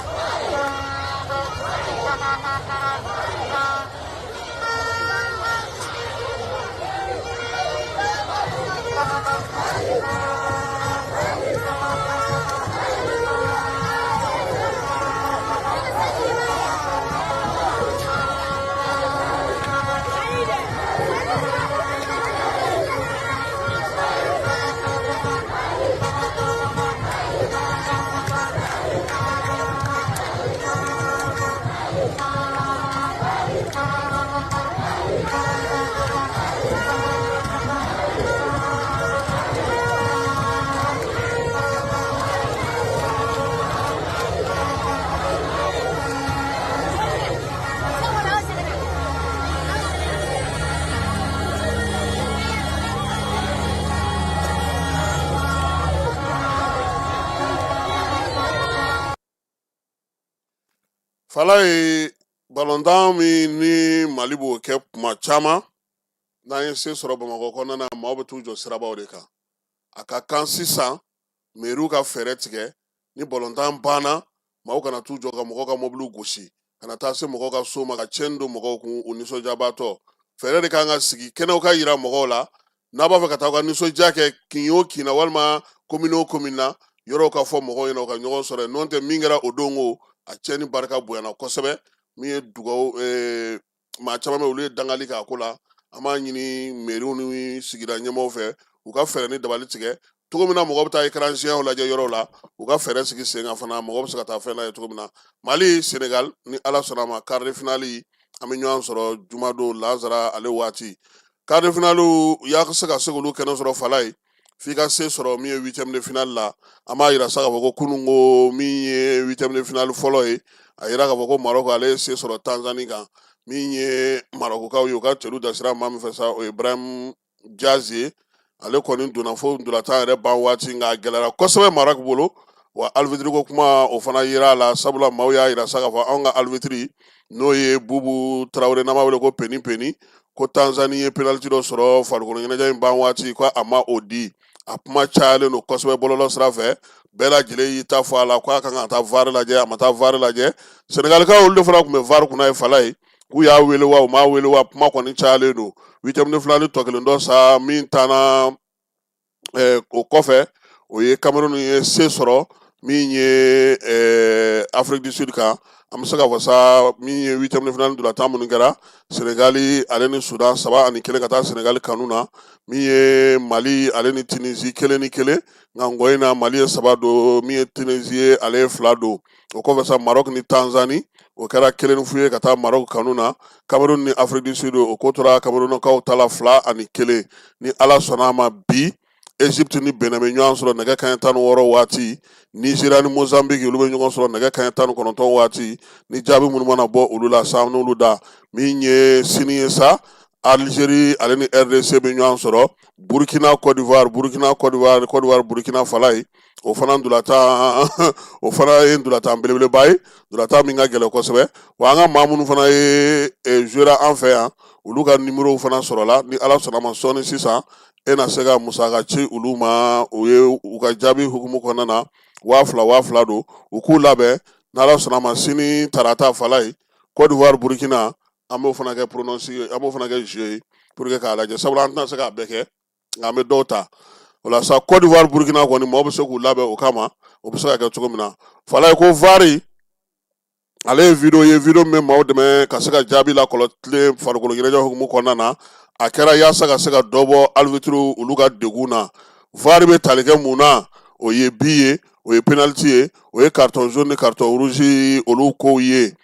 Fala ye balontan min ni Mali b'o kɛ kuma caman n'an ye se sɔrɔ Bamakɔ kɔnɔna na maaw bɛ t'u jɔ sirabaw de kan a ka kan sisan mairie ka fɛɛrɛ tigɛ ni balontan banna maaw kana t'u jɔ ka mɔgɔw ka mobiliw gosi kana taa se mɔgɔw ka so ma ka tiɲɛni don mɔgɔw kun u nisɔndiyabaatɔ fɛɛrɛ de kan ka sigi kɛnɛw ka yira mɔgɔw la n'a b'a fɛ ka taa u ka nisɔndiya kɛ kin o kin na walima commune o commune na yɔrɔw ka fɔ mɔgɔw ɲɛna u ka ɲɔgɔn sɔrɔ yen n'o tɛ min kɛra o don o a tiɲɛni barika bonyana kosɛbɛ min ye dugawu maa caman bɛ olu ye dangali k'a ko la an b'a ɲini mairiw ni sigida ɲɛmɔgɔw fɛ u ka fɛɛrɛ ni dabali tigɛ cogo min na mɔgɔ bɛ taa écran géant lajɛ yɔrɔw la u ka fɛɛrɛ sigi sen kan fana mɔgɔ bɛ se ka taa fɛn lajɛ cogo min na Mali Senegal ni Ala sɔnna a ma quart de finale an bɛ ɲɔgɔn sɔrɔ juma don Lazara ale waati quart de finale y'a se ka se k'olu kɛnɛ sɔrɔ Fala ye f'i ka se sɔrɔ min ye 8e de finale la an b'a yira sa k'a fɔ ko kunun ko min ye 8e de finale fɔlɔ ye a yira k'a fɔ ko Maroc ale ye se sɔrɔ Tanzanie kan min ye Marocains ye u ka cɛlu dasira maa min fɛ sa o ye Ibrahim Diaz ye ale kɔni donna fo ndolantan yɛrɛ ban waati nka a gɛlɛyara kosɛbɛ Maroc bolo wa arbitre ko kuma o fana yera a la sabula maaw y'a yira sa k'a fɔ anw ka arbitre n'o ye Bubu Traoré n'an b'a wele ko Peni Peni ko Tanzanie ye penalty dɔ sɔrɔ farikolo ɲɛnajɛ in ban waati ko a ma o di a kuma cayalen don kosɛbɛ bɔlɔlɔ sira fɛ bɛɛ lajɛlen y'i ta fɔ a la k'a kan ka taa VAR lajɛ a ma taa VAR lajɛ Senegalikaw olu de fana tun bɛ VAR kunna ye Fala ye k'u y'a wele wa u m'a wele wa kuma kɔni cayalen don 8e de finale tɔ kelen dɔ sa min taara o kɔfɛ o ye Cameroun ye se sɔrɔ min ye Afrique du Sud kan an bɛ se k'a fɔ sa min ye 8e de finale ndolantan minnu kɛra Senegali ale ni Sudan 3-1 ka taa Senegali kanu na min ye Mali ale ni Tunisie 1-1 nka ngɔ in na Mali ye 3 don min ye Tunisie ye ale ye 2 don o kɔfɛ sa Maroc ni Tanzanie o kɛra 1-0 ye ka taa Maroc kanu na Cameroun ni Afrique du Sud o ko tora Camerounkaw ta la 2-1 ni Ala sɔnna a ma bi Egypte ni Benin bɛ ɲɔgɔn sɔrɔ nɛgɛ kanɲɛ 16 waati Nigeria ni Mozambique olu bɛ ɲɔgɔn sɔrɔ nɛgɛ kanɲɛ 19 waati ni jaabi minnu mana bɔ olu la sa n'olu da min ye sini ye sa Algérie ale ni RDC bɛ ɲɔgɔn sɔrɔ Burkina Côte d'Ivoire Burkina fala ye o fana ndulatan o fana ye ndulatan belebeleba ye ndulatan min ka gɛlɛn kosɛbɛ wa an ka maa minnu fana ye jouera an fɛ yan olu ka numéro fana sɔrɔla ni Ala sɔnna ma sɔɔni sisan e na se ka musaka ci olu ma o ye u ka jaabi hukumu kɔnɔna na 2000 don u k'u labɛn n'Ala sɔnna ma sini tarata fala ye Côte d'Ivoire Burkina an b'o fana kɛ pronostic an b'o fana kɛ jeu ye pour que k'a lajɛ sabula an tɛna se k'a bɛɛ kɛ nka an bɛ dɔw ta o la sa Côte d'Ivoire Burkina kɔni maaw bɛ se k'u labɛn o kama o bɛ se ka kɛ cogo min na fala ye ko VAR ale ye video min bɛ maaw dɛmɛ ka se ka jaabi lakɔlɔtilen farikolo ɲɛnajɛ hukumu kɔnɔna na a kɛra yaasa ka se ka dɔ bɔ arbitre olu ka degun na VAR bɛ tali kɛ mun na o ye bi ye o ye penalty ye o ye carton jaune ni carton rouge olu kow ye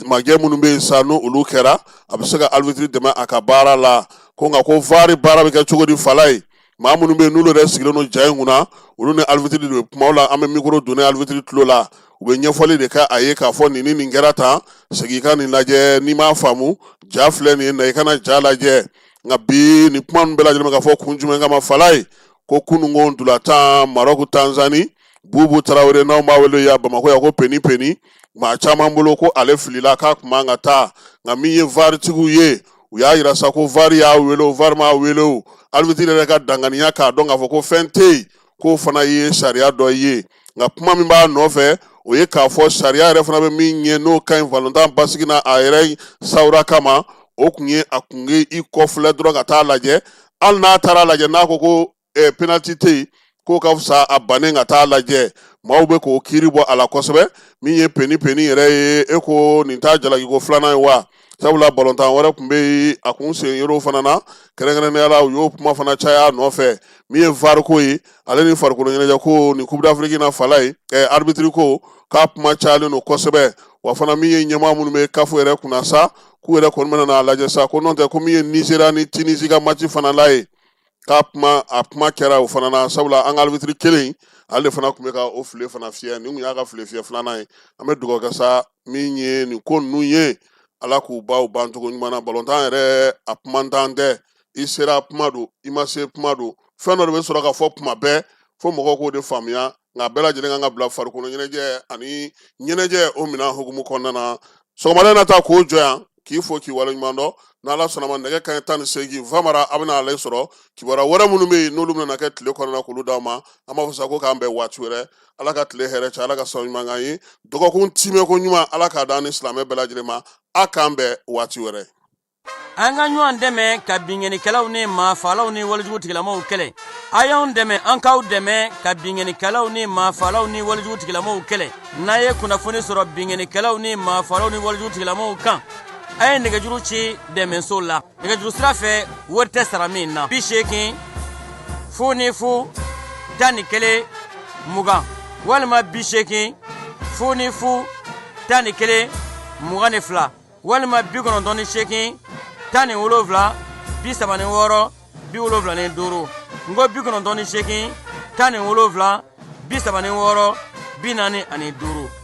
majɛ minnu bɛ yen sa n'olu kɛra a bɛ se ka arbitre dɛmɛ a ka baara la ko nka ko VAR baara bɛ kɛ cogo di fala ye maa minnu bɛ yen n'olu yɛrɛ sigilen don ja in kunna olu ni arbitre de bɛ kumaw la an bɛ micro donner arbitre tulo la u bɛ ɲɛfɔli de kɛ a ye k'a fɔ nin kɛra tan segin ka nin lajɛ n'i m'a faamu ja filɛ nin ye na i kana ja lajɛ nka bi nin kuma ninnu bɛɛ lajɛlen bɛ ka fɔ kun jumɛn kama fala ye ko kununko ndulatan Maroc Tanzanie Bubu Traoré n'anw b'a wele ya Bamako ya ko peni maa caman bolo ko ale filila k'a kun man ka taa nka min ye VAR tigiw ye u y'a yira sa ko VAR y'a wele o VAR m'a wele o arbitre yɛrɛ ka danganiya k'a dɔn k'a fɔ ko fɛn tɛ yen k'o fana ye sariya dɔ ye nka kuma min b'a nɔfɛ o ye k'a fɔ sariya yɛrɛ fana bɛ min ɲɛ n'o ka ɲi valontan basigi na a yɛrɛ sawura kama o kun ye a kun ye i kɔfilɛ dɔrɔn ka taa lajɛ hali n'a taara lajɛ n'a ko ko penalty tɛ yen k'o ka fisa a bannen ka taa lajɛ maaw bɛ k'o kiiri bɔ a la kosɛbɛ min ye peni yɛrɛ ye e ko nin t'a jalakiko filanan ye wa sabula balontan wɛrɛ tun bɛ yen a kun sen yɔrɔ fana na kɛrɛnkɛrɛnnenya la u y'o kuma fana caya nɔfɛ min ye VAR ko ye ale ni farikolo ɲɛnajɛ ko ni Coupe d'Afrique na fala ye arbitre ko k'a kuma cayalen don kosɛbɛ wa fana min ye ɲɛmaa minnu bɛ CAF yɛrɛ kunna sa k'u yɛrɛ kɔni bɛna n'a lajɛ sa ko n'o tɛ ko min ye Nigeria ni Tunisie ka match fana la ye k'a kuma kɛra o fana na sabula an ka arbitre kelen ale de fana tun bɛ ka o file fana fiyɛ nin kun y'a ka file fiyɛ filanan ye an bɛ dugawu kɛ sa min ye nin ko ninnu ye Ala k'u baw bancogo ɲuman na balontan yɛrɛ a kumantan tɛ i sera kuma don i ma se kuma don fɛn dɔ de bɛ sɔrɔ ka fɔ kuma bɛɛ fo mɔgɔw k'o de faamuya nka bɛɛ lajɛlen kan ka bila farikolo ɲɛnajɛ ani ɲɛnajɛ o minɛn hukumu kɔnɔna na sɔgɔmada in na ta k'o jɔ yan k'i fo k'i waleɲuman dɔn n'Ala sɔnna ma nɛgɛ kanɲɛ 18 Famara a bɛna ale sɔrɔ kibaruya wɛrɛ minnu bɛ yen n'olu bɛna kɛ tile kɔnɔna k'olu d'aw ma an b'a fɔ sa ko k'an bɛn waati wɛrɛ Ala ka tile hɛrɛ cɛ Ala ka sɔn ɲuman k'an ye dɔgɔkun timɛko ɲuman Ala k'a d'an ni silamɛ bɛɛ lajɛlen ma a k'an bɛn waati wɛrɛ. An ka ɲɔgɔn dɛmɛ ka binŋɛnikɛlaw ni maafalaw ni walijugu tigilamaw kɛlɛ a y'anw dɛmɛ an k'aw dɛmɛ ka binŋɛnikɛlaw ni maafalaw ni walijugu tigilamaw kɛlɛ n'a ye kunnafoni sɔrɔ binŋɛnikɛlaw ni maafalaw ni walijugu tigilamaw kan a ye nɛgɛjuru ci dɛmɛso la nɛgɛjuru sira fɛ wari tɛ sara min na 80 00 11 20 walima 80 00 11 22 walima 98 17 36 75 ngo 98 17 36 45